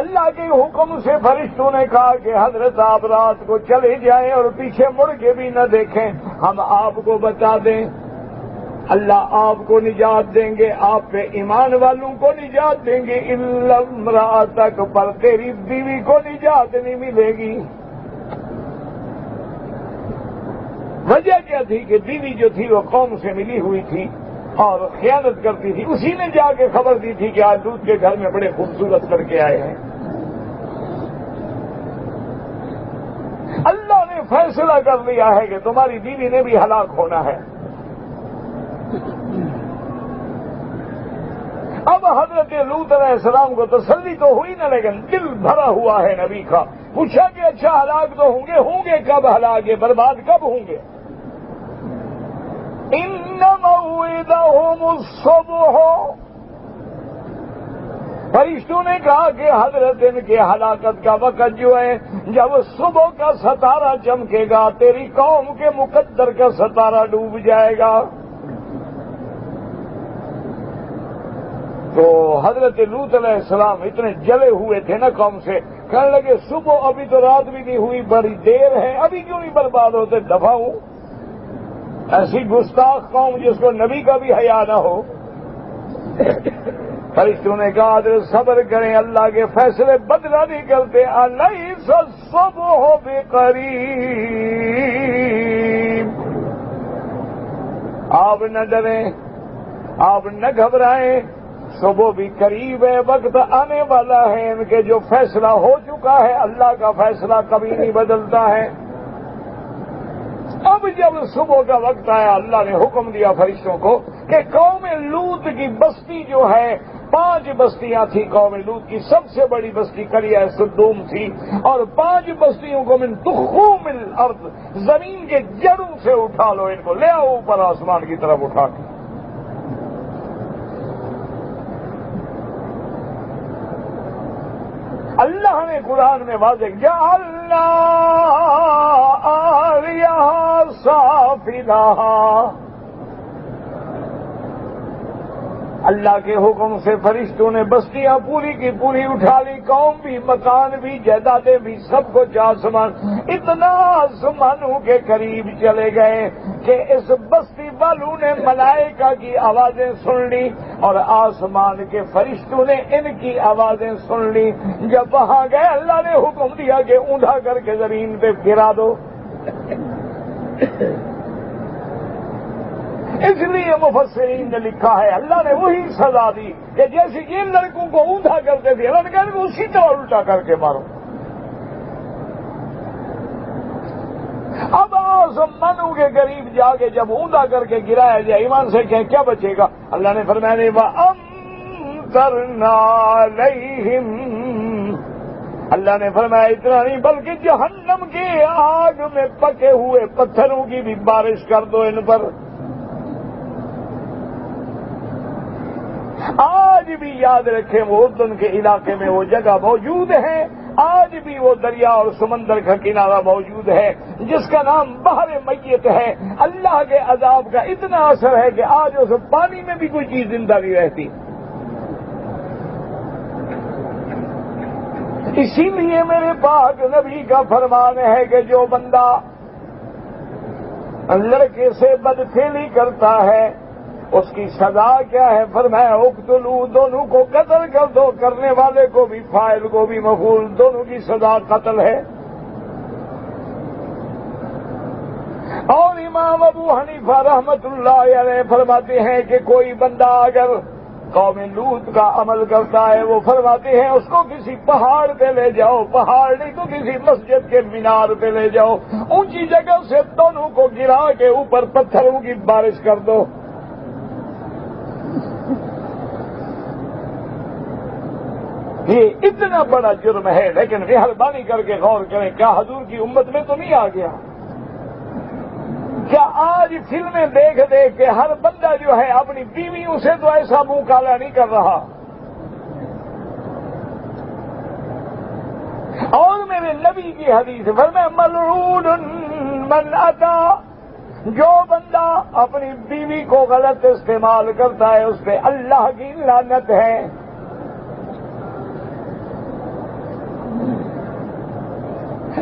اللہ کے حکم سے فرشتوں نے کہا کہ حضرت آپ رات کو چلے جائیں اور پیچھے مڑ کے بھی نہ دیکھیں، ہم آپ کو بتا دیں، اللہ آپ کو نجات دیں گے، آپ پہ ایمان والوں کو نجات دیں گے، الا امرأتک، پر تیری بیوی کو نجات نہیں ملے گی۔ وجہ کیا تھی کہ بیوی جو تھی وہ قوم سے ملی ہوئی تھی اور خیانت کرتی تھی، اسی نے جا کے خبر دی تھی کہ آج لوط کے گھر میں بڑے خوبصورت لڑکے آئے ہیں۔ اللہ نے فیصلہ کر لیا ہے کہ تمہاری بیوی نے بھی ہلاک ہونا ہے۔ اب حضرت لوط علیہ السلام کو تسلی تو ہوئی نہ، لیکن دل بھرا ہوا ہے نبی کا۔ پوچھا کہ اچھا ہلاک تو ہوں گے کب ہلاک، برباد کب ہوں گے؟ ان موعدہم الصبح، فرشتوں نے کہا کہ حضرت ان کے ہلاکت کا وقت جو ہے جب صبح کا ستارہ چمکے گا، تیری قوم کے مقدر کا ستارہ ڈوب جائے گا۔ تو حضرت لوط علیہ السلام اتنے جلے ہوئے تھے نا قوم سے، کہنے لگے صبح ابھی تو رات بھی نہیں ہوئی، بڑی دیر ہے، ابھی کیوں نہیں برباد ہوتے؟ دفع ہوں، ایسی گستاخ قوم جس کو نبی کا بھی حیا نہ ہو۔ فرشتوں نے کہا حضرت صبر کریں، اللہ کے فیصلے بدلہ نہیں کرتے۔ الیس الصبح بقریب، آپ نہ ڈریں، آپ نہ گھبرائیں، صبح بھی قریب ہے، وقت آنے والا ہے ان کے جو فیصلہ ہو چکا ہے، اللہ کا فیصلہ کبھی نہیں بدلتا ہے۔ اب جب صبح کا وقت آیا، اللہ نے حکم دیا فرشتوں کو کہ قوم لوط کی بستی جو ہے، 5 بستیاں تھیں قوم لوط کی، سب سے بڑی بستی قریہ سدوم تھی، اور 5 بستیوں کو من تخوم الارض، زمین کے جڑوں سے اٹھا لو، ان کو لے آؤ اوپر آسمان کی طرف اٹھا کے۔ اللہ نے قرآن میں واضح جعلنا عالیہا سافلہا، اللہ کے حکم سے فرشتوں نے بستیاں پوری کی پوری اٹھا لی، قوم بھی، مکان بھی، جائیدادیں بھی، سب کچھ آسمان، اتنا آسمانوں کے قریب چلے گئے کہ اس بستی والوں نے ملائکہ کی آوازیں سن لی اور آسمان کے فرشتوں نے ان کی آوازیں سن لی۔ جب وہاں گئے اللہ نے حکم دیا کہ اوندا کر کے زمین پہ گرا دو۔ اس لیے مفسرین نے لکھا ہے اللہ نے وہی سزا دی کہ جیسے یہ لڑکوں کو اوندا کرتے تھے، اللہ نے کہا کہ اسی طرح الٹا کر کے مارو۔ اب آسمانوں کے قریب جا کے جب اوندا کر کے گرایا جائے، ایمان سے کہیں کیا بچے گا؟ اللہ نے فرمایا وَأَمْطَرْنَا عَلَيْهِمْ، اللہ نے فرمایا اتنا نہیں بلکہ جہنم کی آگ میں پکے ہوئے پتھروں کی بھی بارش کر دو ان پر۔ آج بھی یاد رکھیں وہ اردن کے علاقے میں وہ جگہ موجود ہے، آج بھی وہ دریا اور سمندر کا کنارہ موجود ہے جس کا نام بحر میت ہے۔ اللہ کے عذاب کا اتنا اثر ہے کہ آج اس پانی میں بھی کوئی چیز زندہ نہیں رہتی۔ اسی لیے میرے پاک نبی کا فرمان ہے کہ جو بندہ لڑکے سے بدفعلی کرتا ہے اس کی سزا کیا ہے؟ فرمایا اقتلوا، دونوں کو قتل کر دو، کرنے والے کو بھی، فاعل کو بھی، مفعول دونوں کی سزا قتل ہے۔ اور امام ابو حنیفہ رحمت اللہ علیہ فرماتے ہیں کہ کوئی بندہ اگر قوم لوط کا عمل کرتا ہے، وہ فرماتے ہیں اس کو کسی پہاڑ پہ لے جاؤ، پہاڑ نہیں تو کسی مسجد کے مینار پہ لے جاؤ، اونچی جگہ سے دونوں کو گرا کے اوپر پتھروں کی بارش کر دو۔ یہ اتنا بڑا جرم ہے، لیکن مہربانی کر کے غور کریں، کیا حضور کی امت میں تو نہیں آ گیا؟ کیا آج فلمیں دیکھ دیکھ کے ہر بندہ جو ہے اپنی بیویوں سے تو ایسا منہ کالا نہیں کر رہا؟ اور میرے نبی کی حدیث فرمایا ملعون من اتا، جو بندہ اپنی بیوی کو غلط استعمال کرتا ہے اس پہ اللہ کی لعنت ہے۔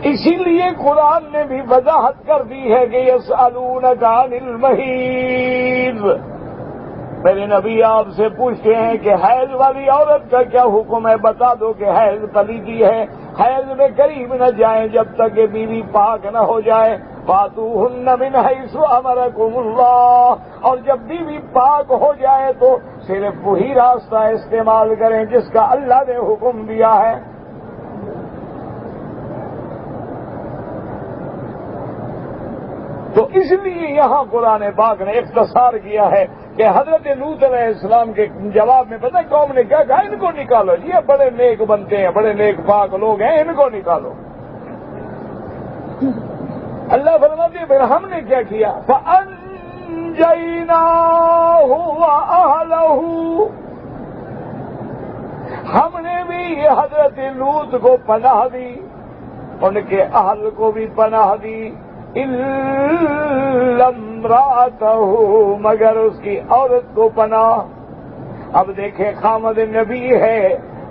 اسی لیے قرآن نے بھی وضاحت کر دی ہے کہ یسألونک عن المحیض، میرے نبی آپ سے پوچھتے ہیں کہ حیض والی عورت کا کیا حکم ہے؟ بتا دو کہ حیض پلیتی ہے، حیض میں قریب نہ جائیں جب تک کہ بیوی پاک نہ ہو جائے۔ فاتوہن من حیث امرکم اللہ، اور جب بیوی پاک ہو جائے تو صرف وہی راستہ استعمال کریں جس کا اللہ نے حکم دیا ہے۔ تو اس لیے یہاں قرآن پاک نے اختصار کیا ہے کہ حضرت لوط علیہ السلام کے جواب میں پتہ قوم نے کیا کہا؟ ان کو نکالو، یہ بڑے نیک بنتے ہیں، بڑے نیک پاک لوگ ہیں، ان کو نکالو۔ اللہ فرماتے ہیں پھر ہم نے کیا کیا؟ فَأَنجَيْنَاهُ وَأَهْلَهُ، ہم نے بھی حضرت لوط کو پناہ دی، ان کے اہل کو بھی پناہ دی، إِلَّا امْرَأَتَهُ، مگر اس کی عورت کو پناہ۔ اب دیکھیں خامد نبی ہے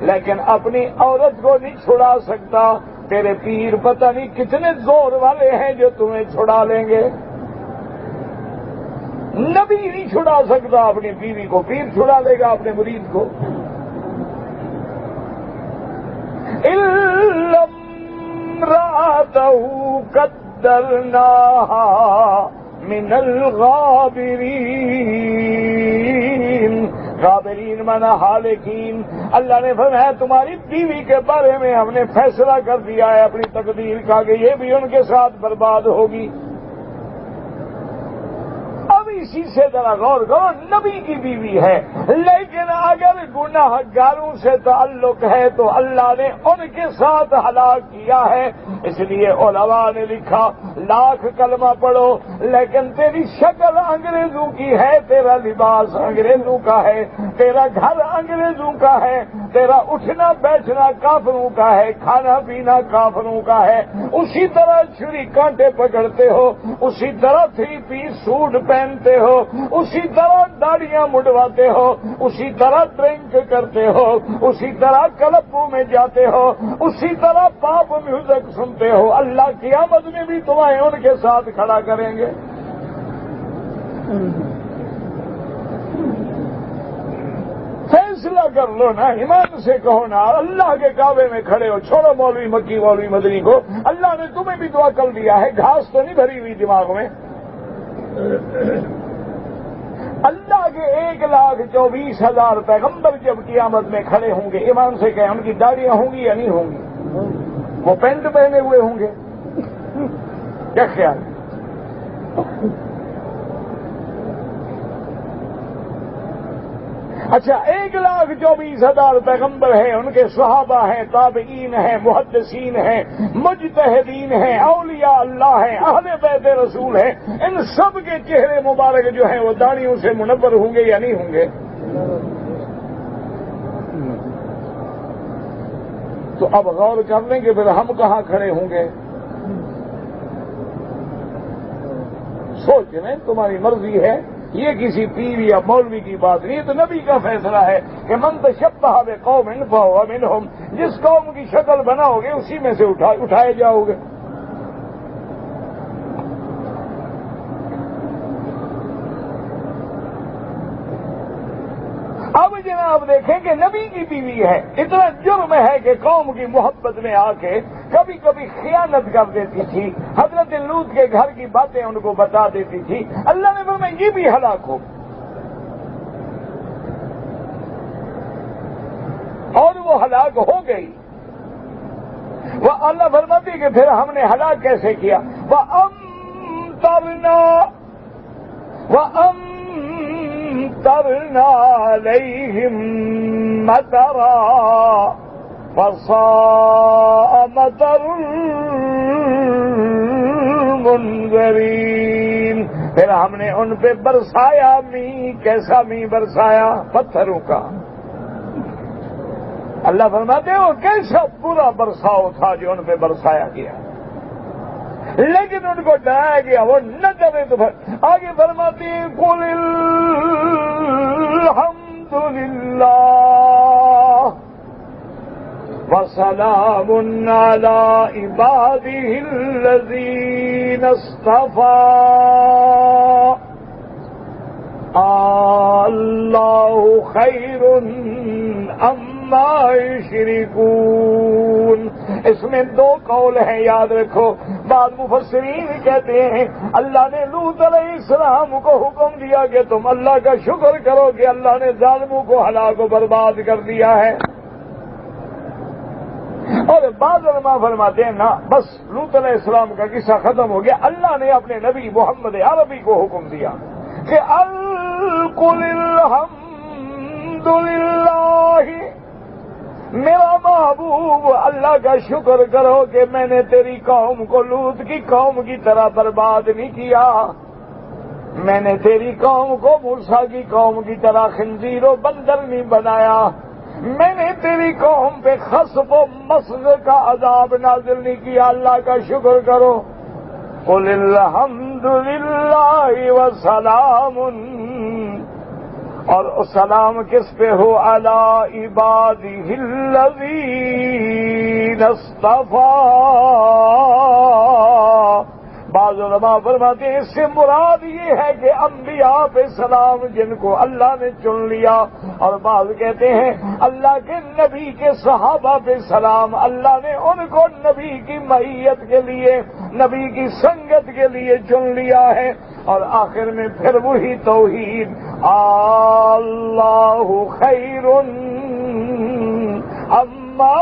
لیکن اپنی عورت کو نہیں چھڑا سکتا، تیرے پیر پتہ نہیں کتنے زور والے ہیں جو تمہیں چھڑا لیں گے۔ نبی نہیں چھڑا سکتا اپنی بیوی کو، پیر چھڑا لے گا اپنے مرید کو۔ إِلَّا امْرَأَتَهُ قَدَّرْنَاهَا مِنَ الْغَابِرِينَ، غابرین مانا حالکین. اللہ نے فرمایا تمہاری بیوی کے بارے میں ہم نے فیصلہ کر دیا ہے اپنی تقدیر کا کہ یہ بھی ان کے ساتھ برباد ہوگی. اب اسی سے ذرا غور کرو, نبی کی بیوی ہے, لیکن اگر گناہ گاروں سے تعلق ہے تو اللہ نے ان کے ساتھ ہلاک کیا ہے. اس لیے علماء نے لکھا لاکھ کلمہ پڑھو لیکن تیری شکل انگریزوں کی ہے, تیرا لباس انگریزوں کا ہے, تیرا گھر انگریزوں کا ہے, تیرا اٹھنا بیٹھنا کافروں کا ہے, کھانا پینا کافروں کا ہے. اسی طرح چھری کانٹے پکڑتے ہو, اسی طرح 3 پیس سوٹ پہنتے ہو, اسی طرح داڑیاں مڈواتے ہو, اسی طرح ڈرنک کرتے ہو, اسی طرح کلبوں میں جاتے ہو, اسی طرح پاپ میوزک سنتے ہو. اللہ قیامت میں بھی تمہیں ان کے ساتھ کھڑا کریں گے. فیصلہ کر لو نا, ایمان سے کہو نا. اللہ کے کعبے میں کھڑے ہو, چھوڑو مولوی مکی مولوی مدنی کو. اللہ نے تمہیں بھی دعا کر دیا ہے, گھاس تو نہیں بھری ہوئی دماغ میں. اللہ کے 1,24,000 پیغمبر جب قیامت میں کھڑے ہوں گے, ایمان سے کہیں ان کی داڑیاں ہوں گی یا نہیں ہوں گی؟ وہ پینٹ پہنے ہوئے ہوں گے؟ کیا خیال ہے؟ اچھا, 1,24,000 پیغمبر ہیں, ان کے صحابہ ہیں, تابعین ہیں, محدثین ہیں, مجتہدین ہیں, اولیاء اللہ ہیں, اہل بیت رسول ہیں. ان سب کے چہرے مبارک جو ہیں وہ داڑھیوں سے منور ہوں گے یا نہیں ہوں گے؟ تو اب غور کر لیں کہ پھر ہم کہاں کھڑے ہوں گے. سوچ لیں, تمہاری مرضی ہے, یہ کسی پیر یا مولوی کی بات نہیں, تو نبی کا فیصلہ ہے کہ من تشبہ بقوم فہو منہم. جس قوم کی شکل بناؤ گے اسی میں سے اٹھائے جاؤ گے. اب جناب دیکھیں کہ نبی کی بیوی ہے, اتنا جرم ہے کہ قوم کی محبت میں آ کے کبھی کبھی خیانت کر دیتی تھی. حضرت لوط کے گھر کی باتیں ان کو بتا دیتی تھی. اللہ نے فرمایا یہ بھی ہلاک ہو, اور وہ ہلاک ہو گئی. وہ اللہ فرماتی کہ پھر ہم نے ہلاک کیسے کیا. وَأَمْطَرْنَا عَلَيْهِمْ مَطَرًا فَسَاءَ مَطَرُ الْمُنذَرِينَ. پھر ہم نے ان پہ برسایا می. کیسا می برسایا؟ پتھروں کا. اللہ فرماتے ہو کیسا برا برساؤ تھا جو ان پہ برسایا گیا, لیکن ان کو ڈرایا گیا, وہ نہ ڈرے. تو آگے فرماتے ہیں قُلِ الْحَمْدُ لِلَّهِ وَسَلَامٌ عَلَىٰ عِبَادِهِ الَّذِينَ اصْطَفَىٰ اللَّهُ خَيْرٌ أَمَّا يُشْرِكُونَ. اس میں 2 قول ہیں, یاد رکھو. بعض مفسرین کہتے ہیں اللہ نے لوط علیہ السلام کو حکم دیا کہ تم اللہ کا شکر کرو کہ اللہ نے ظالموں کو ہلاک و برباد کر دیا ہے. اور بعض علماء فرماتے ہیں نا, بس لوط علیہ السلام کا قصہ ختم ہو گیا. اللہ نے اپنے نبی محمد عربی کو حکم دیا کہ قُلِ الْحَمْدُ لِلَّهِ, میرا محبوب اللہ کا شکر کرو کہ میں نے تیری قوم کو لوط کی قوم کی طرح برباد نہیں کیا. میں نے تیری قوم کو موسیٰ کی قوم کی طرح خنزیر و بندر نہیں بنایا. میں نے تیری قوم پہ خسف و مسخ کا عذاب نازل نہیں کیا. اللہ کا شکر کرو. قُلِ الْحَمْدُ لِلَّهِ وَسَلَامٌ, اور سلام کس پہ ہو؟ عَلَىٰ عِبَادِهِ الَّذِينَ اصْطَفَىٰ, بعض علماء فرماتے ہیں اس سے مراد یہ ہے کہ انبیاء پہ سلام جن کو اللہ نے چن لیا، اور بعض کہتے ہیں اللہ کے نبی کے صحابہ پہ سلام، اللہ نے ان کو نبی کی معیت کے لیے، نبی کی سنگت کے لیے چن لیا ہے۔ اور آخر میں پھر وہی توحید، اللہ خیر اما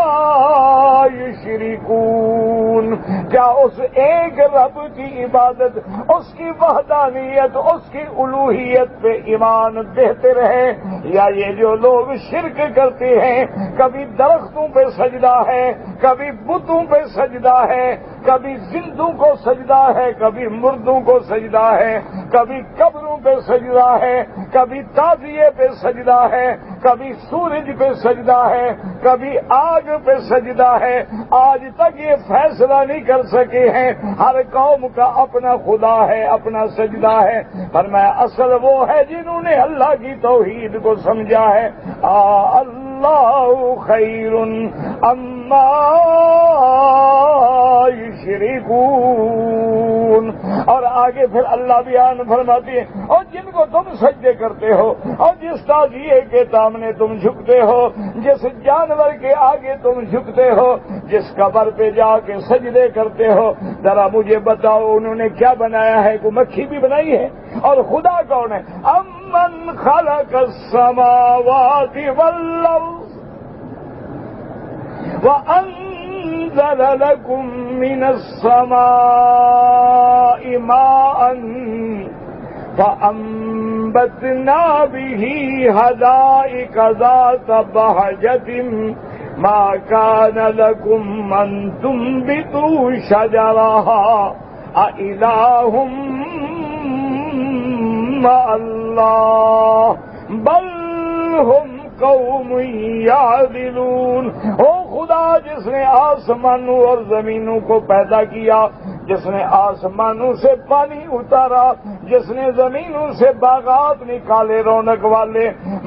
یشرکون، کیا اس ایک رب کی عبادت، اس کی وحدانیت، اس کی الوہیت پہ ایمان بہتر ہے، یا یہ جو لوگ شرک کرتے ہیں، کبھی درختوں پہ سجدہ ہے، کبھی بتوں پہ سجدہ ہے، کبھی زندوں کو سجدہ ہے، کبھی مردوں کو سجدہ ہے، کبھی قبروں پہ سجدہ ہے، کبھی تعزیے پہ سجدہ ہے، کبھی سورج پہ سجدہ ہے، کبھی آگ پہ سجدہ ہے، آج تک یہ فیصلہ نہیں کر سکے ہیں، ہر قوم کا اپنا خدا ہے، اپنا سجدہ ہے، فرمایا اصل وہ ہے جنہوں نے اللہ کی توحید کو سمجھا ہے۔ اللہ خیر اما یشرکون، اور آگے پھر اللہ بیان فرماتی ہے اور جن کو تم سجدے کرتے ہو، اور جس تعزیے کے سامنے تم جھکتے ہو، جس جانور کے آگے تم جھکتے ہو، جس قبر پہ جا کے سجدے کرتے ہو، ذرا مجھے بتاؤ انہوں نے کیا بنایا ہے؟ کوئی مکھی بھی بنائی ہے؟ اور خدا کون ہے؟ امن خلق السماوات والارض وَأَنزَلَ لَكُم مِّنَ السَّمَاءِ مَاءً فَأَنبَتْنَا بِهِ حَدَائِقَ ذَاتَ بَهْجَةٍ مَا كَانَ لَكُمْ أَن تُنبِتُوا شَجَرَهَا أَإِلَٰهٌ مَّعَ اللَّهِ بَلْ هُمْ قوم یعدلون۔ او خدا جس نے آسمانوں اور زمینوں کو پیدا کیا، جس نے آسمانوں سے پانی اتارا، جس نے زمینوں سے باغات نکالے رونق والے،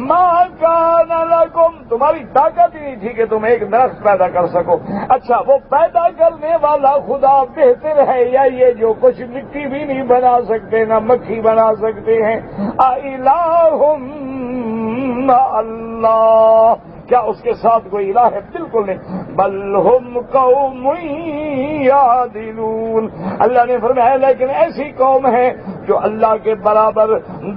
ما کان لکم، تمہاری طاقت ہی نہیں تھی کہ تم ایک درخت پیدا کر سکو، اچھا وہ پیدا کرنے والا خدا بہتر ہے یا یہ جو کچھ مٹی بھی نہیں بنا سکتے، نہ مکھی بنا سکتے ہیں؟ الہم اللہ، کیا اس کے ساتھ کوئی الہ ہے؟ بالکل نہیں۔ بل ہم قوم یعدلون، اللہ نے فرمایا لیکن ایسی قوم ہے جو اللہ کے برابر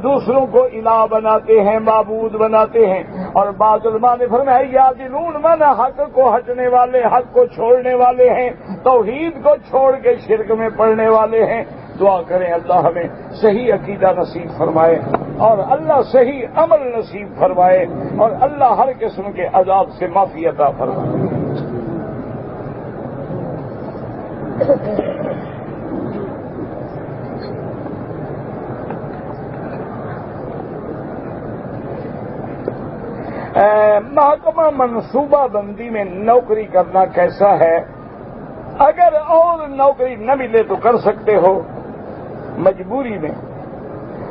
دوسروں کو الہ بناتے ہیں، معبود بناتے ہیں۔ اور بعض علماء نے فرمایا یعدلون مانا حق کو ہٹنے والے، حق کو چھوڑنے والے ہیں، توحید کو چھوڑ کے شرک میں پڑنے والے ہیں۔ دعا کریں اللہ ہمیں صحیح عقیدہ نصیب فرمائے، اور اللہ صحیح عمل نصیب فرمائے، اور اللہ ہر قسم کے عذاب سے معافی عطا فرمائے۔ محکمہ منصوبہ بندی میں نوکری کرنا کیسا ہے؟ اگر اور نوکری نہ ملے تو کر سکتے ہو مجبوری میں،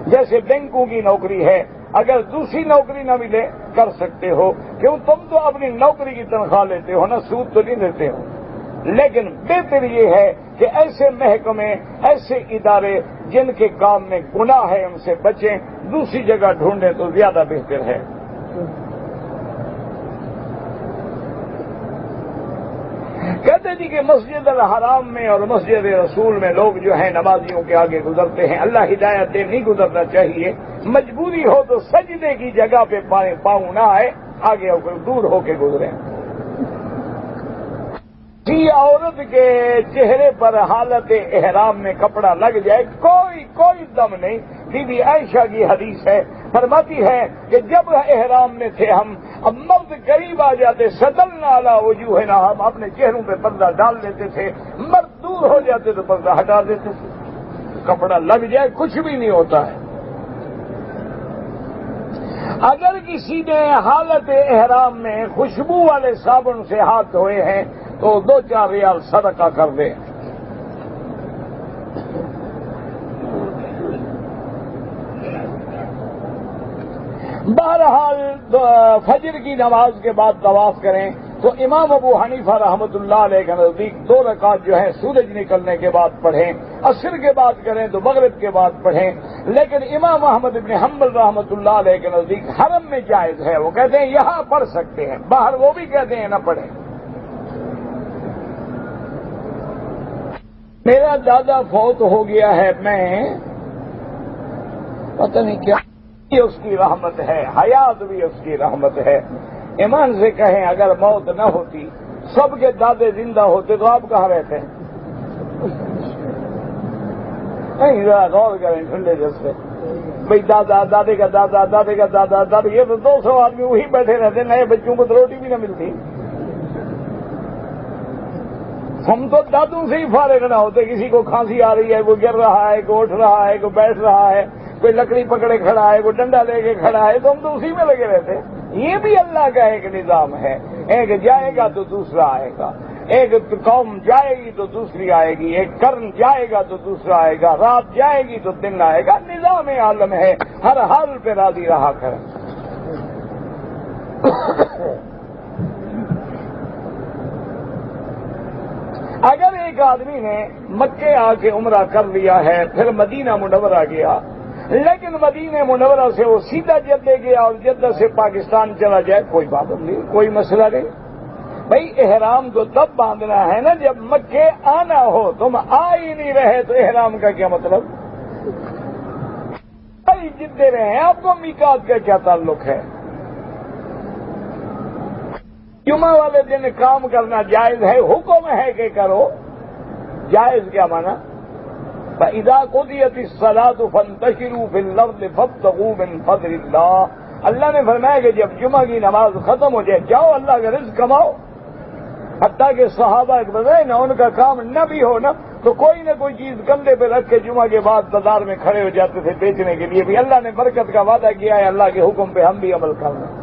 جیسے بینکوں کی نوکری ہے، اگر دوسری نوکری نہ ملے کر سکتے ہو، کیوں تم تو اپنی نوکری کی تنخواہ لیتے ہو نا، سود تو نہیں لیتے ہو۔ لیکن بہتر یہ ہے کہ ایسے محکمے، ایسے ادارے جن کے کام میں گناہ ہے ان سے بچیں، دوسری جگہ ڈھونڈیں تو زیادہ بہتر ہے۔ کہتے جی کہ مسجد الحرام میں اور مسجد رسول میں لوگ جو ہیں نمازیوں کے آگے گزرتے ہیں، اللہ ہدایت دے نہیں گزرنا چاہیے، مجبوری ہو تو سجدے کی جگہ پہ پاؤں نہ آئے، آگے ہو کر دور ہو کے گزریں۔ عورت کے چہرے پر حالت احرام میں کپڑا لگ جائے کوئی دم نہیں۔ بی بی عائشہ کی حدیث ہے، فرماتی ہے کہ جب احرام میں تھے ہم، اب مرد قریب آ جاتے، سدلنا علی وجوہنا، ہم اپنے چہروں پہ پردہ ڈال لیتے تھے، مرد دور ہو جاتے تو پردہ ہٹا دیتے تھے۔ کپڑا لگ جائے کچھ بھی نہیں ہوتا ہے۔ اگر کسی نے حالت احرام میں خوشبو والے صابن سے ہاتھ دھوئے ہیں تو 2-4 ریال صدقہ کر دے۔ بہرحال فجر کی نماز کے بعد طواف کریں، تو امام ابو حنیفہ رحمۃ اللہ علیہ کے نزدیک 2 رکعت جو ہے سورج نکلنے کے بعد پڑھیں، عصر کے بعد کریں تو مغرب کے بعد پڑھیں، لیکن امام احمد بن حنبل رحمۃ اللہ علیہ کے نزدیک حرم میں جائز ہے، وہ کہتے ہیں یہاں پڑھ سکتے ہیں، باہر وہ بھی کہتے ہیں نہ پڑھیں۔ میرا دادا فوت ہو گیا ہے، میں پتہ نہیں کیا اس کی رحمت ہے، حیات بھی اس کی رحمت ہے۔ ایمان سے کہیں اگر موت نہ ہوتی، سب کے دادے زندہ ہوتے تو آپ کہاں رہتے ہیں؟ نہیں، ذرا غور کریں ٹھنڈے جیسے بھائی دادا، دادے کا دادا، دادے کا دادا، دادے، یہ تو 200 آدمی وہی بیٹھے رہتے، نئے بچوں کو تو روٹی بھی نہ ملتی۔ ہم تو دادوں سے ہی فارغ نہ ہوتے، کسی کو کھانسی آ رہی ہے، کوئی گر رہا ہے، کوئی اٹھ رہا ہے، کوئی بیٹھ رہا ہے، کوئی لکڑی پکڑے کھڑا ہے، کوئی ڈنڈا لے کے کھڑا ہے، تو ہم تو اسی میں لگے رہتے۔ یہ بھی اللہ کا ایک نظام ہے، ایک جائے گا تو دوسرا آئے گا، ایک قوم جائے گی تو دوسری آئے گی، ایک قرن جائے گا تو دوسرا آئے گا، رات جائے گی تو دن آئے گا، نظام عالم ہے، ہر حال پہ راضی رہا کریں۔ اگر ایک آدمی نے مکے آ کے عمرہ کر لیا ہے، پھر مدینہ منورہ گیا، لیکن مدینہ منورہ سے وہ سیدھا جدہ گیا اور جدہ سے پاکستان چلا جائے، کوئی بات نہیں، کوئی مسئلہ نہیں۔ بھائی احرام تو تب باندھنا ہے نا جب مکے آنا ہو، تم آ ہی نہیں رہے تو احرام کا کیا مطلب؟ بھائی جدے رہے ہیں، آپ کو میقات کا کیا تعلق ہے؟ جمعہ والے دن کام کرنا جائز ہے، حکم ہے کہ کرو، جائز کیا مانا؟ فَإِذَا قُضِيَتِ الصَّلَاةُ فَانتَشِرُوا فِي الْأَرْضِ فَابْتَغُوا مِنْ فَضْلِ اللَّهِ۔ اللہ نے فرمایا کہ جب جمعہ کی نماز ختم ہو جائے، جاؤ اللہ کا رزق کماؤ۔ حتیٰ کہ صحابہ ایک بتائے نا، ان کا کام نہ بھی ہو نا تو کوئی نہ کوئی چیز کندھے پہ رکھ کے جمعہ کے بعد بازار میں کھڑے ہو جاتے تھے بیچنے کے لیے، بھی اللہ نے برکت کا وعدہ کیا ہے، اللہ کے حکم پہ ہم بھی عمل کرنا۔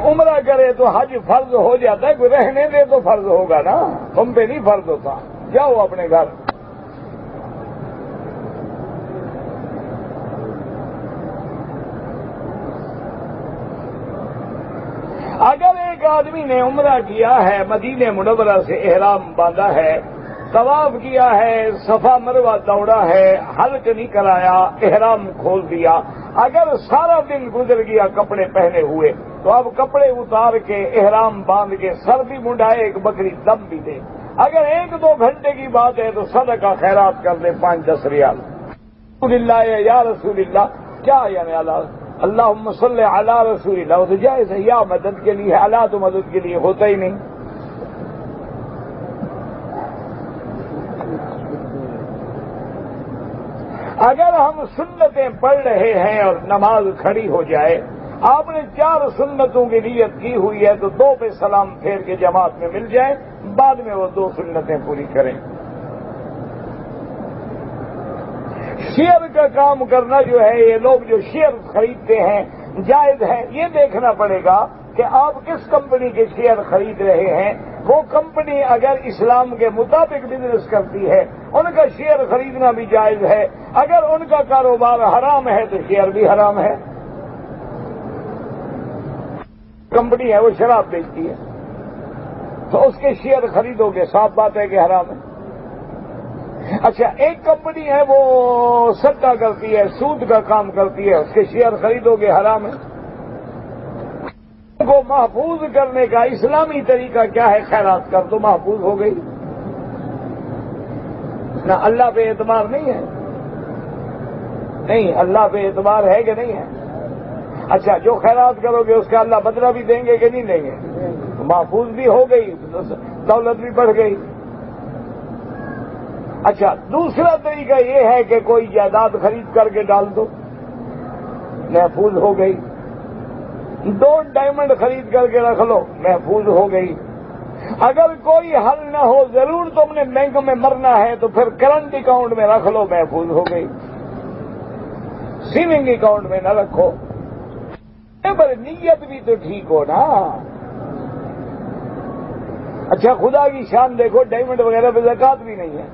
عمرہ کرے تو حج فرض ہو جاتا ہے، کوئی رہنے دے تو فرض ہوگا نا، تم پہ نہیں فرض ہوتا، جاؤ اپنے گھر۔ اگر ایک آدمی نے عمرہ کیا ہے، مدینہ منورہ سے احرام باندھا ہے، طواف کیا ہے، صفا مروہ دوڑا ہے، حلق نہیں کرایا، احرام کھول دیا، اگر سارا دن گزر گیا کپڑے پہنے ہوئے تو اب کپڑے اتار کے احرام باندھ کے سر بھی منڈائے، ایک بکری دم بھی دے۔ اگر 1-2 گھنٹے کی بات ہے تو صدقہ خیرات کر دے 5-10 ریال۔ رسول اللہ یا رسول اللہ، کیا یعنی اللہم صلی علی رسول اللہ تو جائز ہے، یا مدد کے لیے، اللہ تو مدد کے لیے ہوتا ہی نہیں۔ اگر ہم سنتیں پڑھ رہے ہیں اور نماز کھڑی ہو جائے، آپ نے 4 سنتوں کی نیت کی ہوئی ہے تو 2 پہ سلام پھیر کے جماعت میں مل جائیں، بعد میں وہ 2 سنتیں پوری کریں۔ شیئر کا کام کرنا جو ہے، یہ لوگ جو شیئر خریدتے ہیں جائز ہے، یہ دیکھنا پڑے گا کہ آپ کس کمپنی کے شیئر خرید رہے ہیں۔ وہ کمپنی اگر اسلام کے مطابق بزنس کرتی ہے، ان کا شیئر خریدنا بھی جائز ہے۔ اگر ان کا کاروبار حرام ہے تو شیئر بھی حرام ہے۔ کمپنی ہے وہ شراب بیچتی ہے تو اس کے شیئر خریدو گے، صاف بات ہے کہ حرام ہے۔ اچھا، ایک کمپنی ہے وہ سٹا کرتی ہے، سود کا کام کرتی ہے، اس کے شیئر خریدو گے، حرام ہے۔ کو محفوظ کرنے کا اسلامی طریقہ کیا ہے؟ خیرات کر تو محفوظ ہو گئی نہ۔ اللہ پہ اعتبار نہیں ہے؟ نہیں، اللہ پہ اعتبار ہے کہ نہیں ہے؟ اچھا، جو خیرات کرو گے اس کا اللہ بدلہ بھی دیں گے کہ نہیں دیں گے؟ محفوظ بھی ہو گئی، دولت بھی بڑھ گئی۔ اچھا، دوسرا طریقہ یہ ہے کہ کوئی جائیداد خرید کر کے ڈال دو، محفوظ ہو گئی۔ 2 ڈائمنڈ خرید کر کے رکھ لو، محفوظ ہو گئی۔ اگر کوئی حل نہ ہو، ضرور تم نے بینک میں مرنا ہے تو پھر کرنٹ اکاؤنٹ میں رکھ لو، محفوظ ہو گئی۔ سیونگ اکاؤنٹ میں نہ رکھو، پر نیت بھی تو ٹھیک ہو نا۔ اچھا، خدا کی شان دیکھو، ڈائمنڈ وغیرہ پہ زکات بھی نہیں ہے،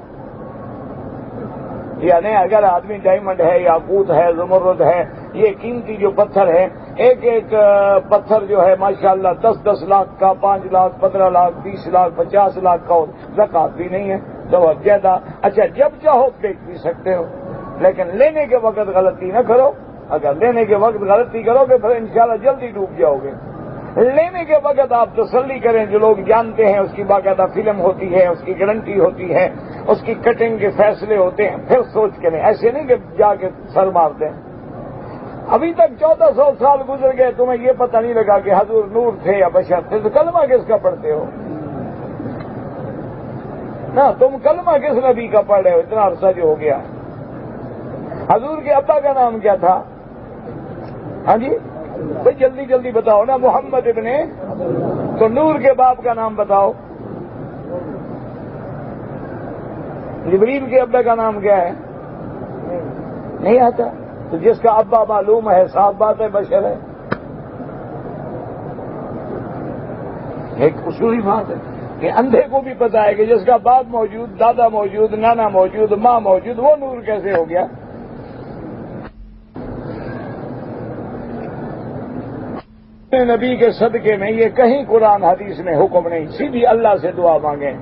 یعنی اگر آدمی ڈائمنڈ ہے، یاقوت ہے، زمرد ہے، یہ قیمتی جو پتھر ہے، ایک ایک پتھر جو ہے ماشاءاللہ 10-10 لاکھ کا، 5 لاکھ، 15 لاکھ، 20 لاکھ، 50 لاکھ کا، زکات بھی نہیں ہے تو زیادہ اچھا جب چاہو بیچ بھی سکتے ہو، لیکن لینے کے وقت غلطی نہ کرو. اگر لینے کے وقت غلطی کرو گے پھر انشاءاللہ جلدی ڈوب جاؤ گے. لینے کے وقت آپ تسلی کریں، جو لوگ جانتے ہیں اس کی باقاعدہ فلم ہوتی ہے، اس کی گارنٹی ہوتی ہے، اس کی کٹنگ کے فیصلے ہوتے ہیں، پھر سوچ کے لیں. ایسے نہیں کہ جا کے سر مار دیں. ابھی تک 1400 سال گزر گئے، تمہیں یہ پتہ نہیں لگا کہ حضور نور تھے یا بشر تھے، تو کلمہ کس کا پڑھتے ہو؟ نا تم کلمہ کس نبی کا پڑھ رہے ہو؟ اتنا عرصہ جو ہو گیا. حضور کے ابا کا نام کیا تھا؟ ہاں جی بھائی جلدی جلدی بتاؤ نا. محمد ابن. تو نور کے باپ کا نام بتاؤ. جبریل کے ابا کا نام کیا ہے؟ نہیں آتا. تو جس کا ابا معلوم ہے صاف بات ہے بشر ہے. ایک اصولی بات ہے کہ اندھے کو بھی پتا ہے کہ جس کا باپ موجود، دادا موجود، نانا موجود، ماں موجود، وہ نور کیسے ہو گیا؟ نبی کے صدقے میں یہ کہیں قرآن حدیث میں حکم نہیں، سیدھی اللہ سے دعا مانگیں.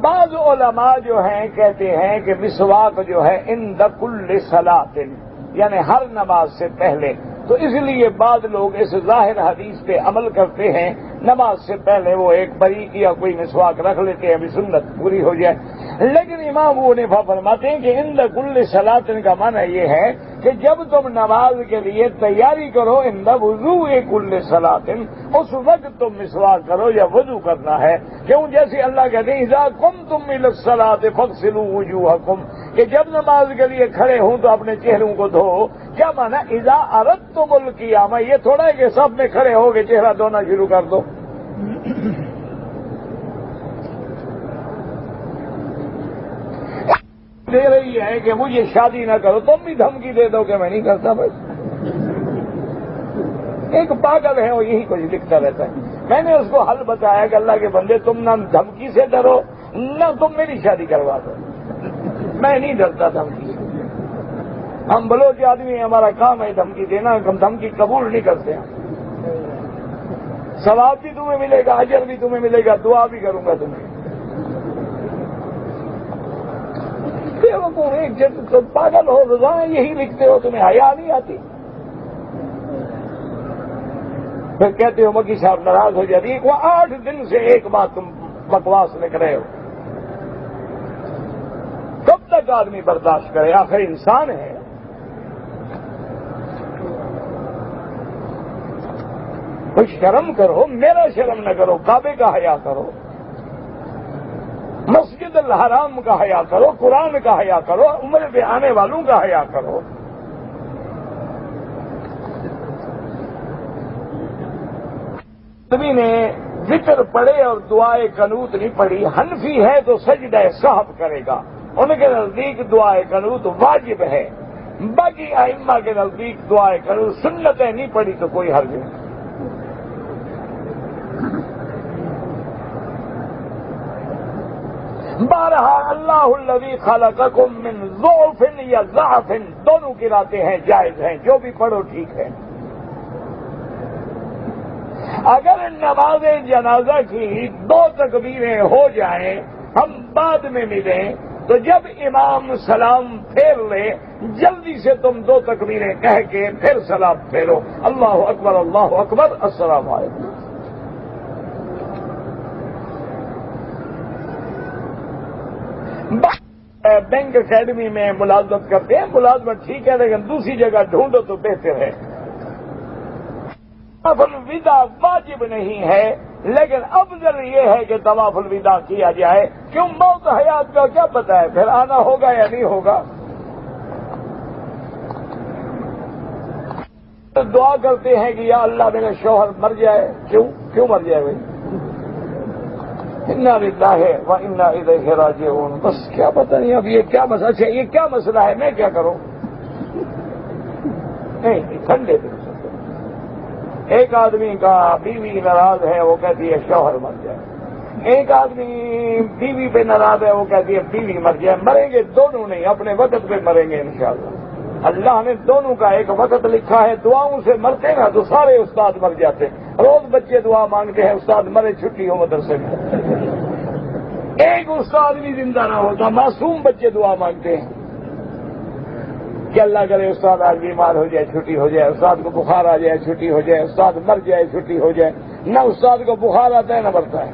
بعض علماء جو ہیں کہتے ہیں کہ مسواک جو ہے عند کل صلاۃ، یعنی ہر نماز سے پہلے. تو اس لیے بعض لوگ اس ظاہر حدیث پہ عمل کرتے ہیں، نماز سے پہلے وہ ایک بریک یا کوئی مسواک رکھ لیتے ہیں، ابھی سنت پوری ہو جائے. لیکن امام ابو حنیفہ فرماتے ہیں کہ عند کل صلاۃ کا معنی یہ ہے کہ جب تم نماز کے لیے تیاری کرو، عند وضوء کل صلاۃ، اس وقت تم مسواک کرو یا وضو کرنا ہے. کیوں؟ جیسے اللہ کہتے ہیں اذا قمتم الى الصلاۃ فاغسلوا وجوہکم، کہ جب نماز کے لیے کھڑے ہوں تو اپنے چہروں کو دھو. کیا معنی؟ اذا اردتم القیامہ، یہ تھوڑا ہے کہ سب میں کھڑے ہو کے چہرہ دھونا شروع کر دو. دے رہی ہے کہ مجھے شادی نہ کرو، تم بھی دھمکی دے دو کہ میں نہیں کرتا. بس ایک پاگل ہے وہ یہی کچھ لکھتا رہتا ہے. میں نے اس کو حل بتایا کہ اللہ کے بندے تم نہ دھمکی سے ڈرو نہ تم میری شادی کروا دو. میں نہیں ڈرتا دھمکی سے. ہم بلوچ آدمی ہیں، ہمارا کام ہے دھمکی دینا، ہم دھمکی قبول نہیں کرتے ہیں. ثواب بھی تمہیں ملے گا، اجر بھی تمہیں ملے گا، دعا بھی کروں گا تمہیں. تم پاگل ہو، روزانہ یہی لکھتے ہو، تمہیں حیا نہیں آتی. پھر کہتے ہو مکی صاحب ناراض ہو جاتی ہے. وہ 8 دن سے ایک بات تم بکواس لکھ رہے ہو. کب تک آدمی برداشت کرے؟ آخر انسان ہے. کچھ شرم کرو، میرا شرم نہ کرو، کعبے کا حیا کرو، مسجد الحرام کا حیا کرو، قرآن کا حیا کرو، عمر پہ آنے والوں کا حیا کرو. آدمی نے ذکر پڑھے اور دعائے قنوت نہیں پڑھی، حنفی ہے تو سجدہ سہو کرے گا. ان کے نزدیک دعائے قنوت واجب ہے. باقی ائمہ کے نزدیک دعائے قنوت سنتیں نہیں پڑھی تو کوئی حرج نہیں. بارہا اللہ الذی خلقکم من ضعف یا ضعف، دونوں قراتیں ہیں، جائز ہیں، جو بھی پڑھو ٹھیک ہے. اگر نماز جنازہ کی 2 تکبیریں ہو جائیں، ہم بعد میں ملیں، تو جب امام سلام پھیر لے جلدی سے تم 2 تکبیریں کہہ کے پھر سلام پھیرو. اللہ اکبر، اللہ اکبر، السلام علیکم. بینک اکیڈمی میں ملازمت کرتے ہیں، ملازمت ٹھیک ہے لیکن دوسری جگہ ڈھونڈو تو بہتر ہے. طواف الوداع واجب نہیں ہے، لیکن افضل یہ ہے کہ طواف الوداع کیا جائے. کیوں؟ موت حیات کا کیا پتہ ہے، پھر آنا ہوگا یا نہیں ہوگا. دعا کرتے ہیں کہ یا اللہ میرا شوہر مر جائے. کیوں مر جائے بھائی؟ انا للہ و انا الیہ راجعون. بس کیا پتہ نہیں اب یہ کیا مسئلہ. اچھا یہ کیا مسئلہ ہے، میں کیا کروں؟ نہیں ٹھنڈے دل سے ایک آدمی کا بیوی ناراض ہے، وہ کہتی ہے شوہر مر جائے. ایک آدمی بیوی پہ ناراض ہے، وہ کہتی ہے بیوی مر جائے. مریں گے دونوں نہیں، اپنے وقت پہ مریں گے انشاءاللہ. اللہ نے دونوں کا ایک وقت لکھا ہے. دعاؤں سے مرتے نا تو سارے استاد مر جاتے. روز بچے دعا مانگتے ہیں استاد مرے چھٹی ہو مدرسے میں. ایک استاد بھی زندہ نہ ہوتا، معصوم بچے دعا مانگتے ہیں کہ اللہ کرے استاد آج بیمار ہو جائے چھٹی ہو جائے، استاد کو بخار آ جائے چھٹی ہو جائے، استاد مر جائے چھٹی ہو جائے. نہ استاد کو بخار آتا ہے نہ مرتا ہے.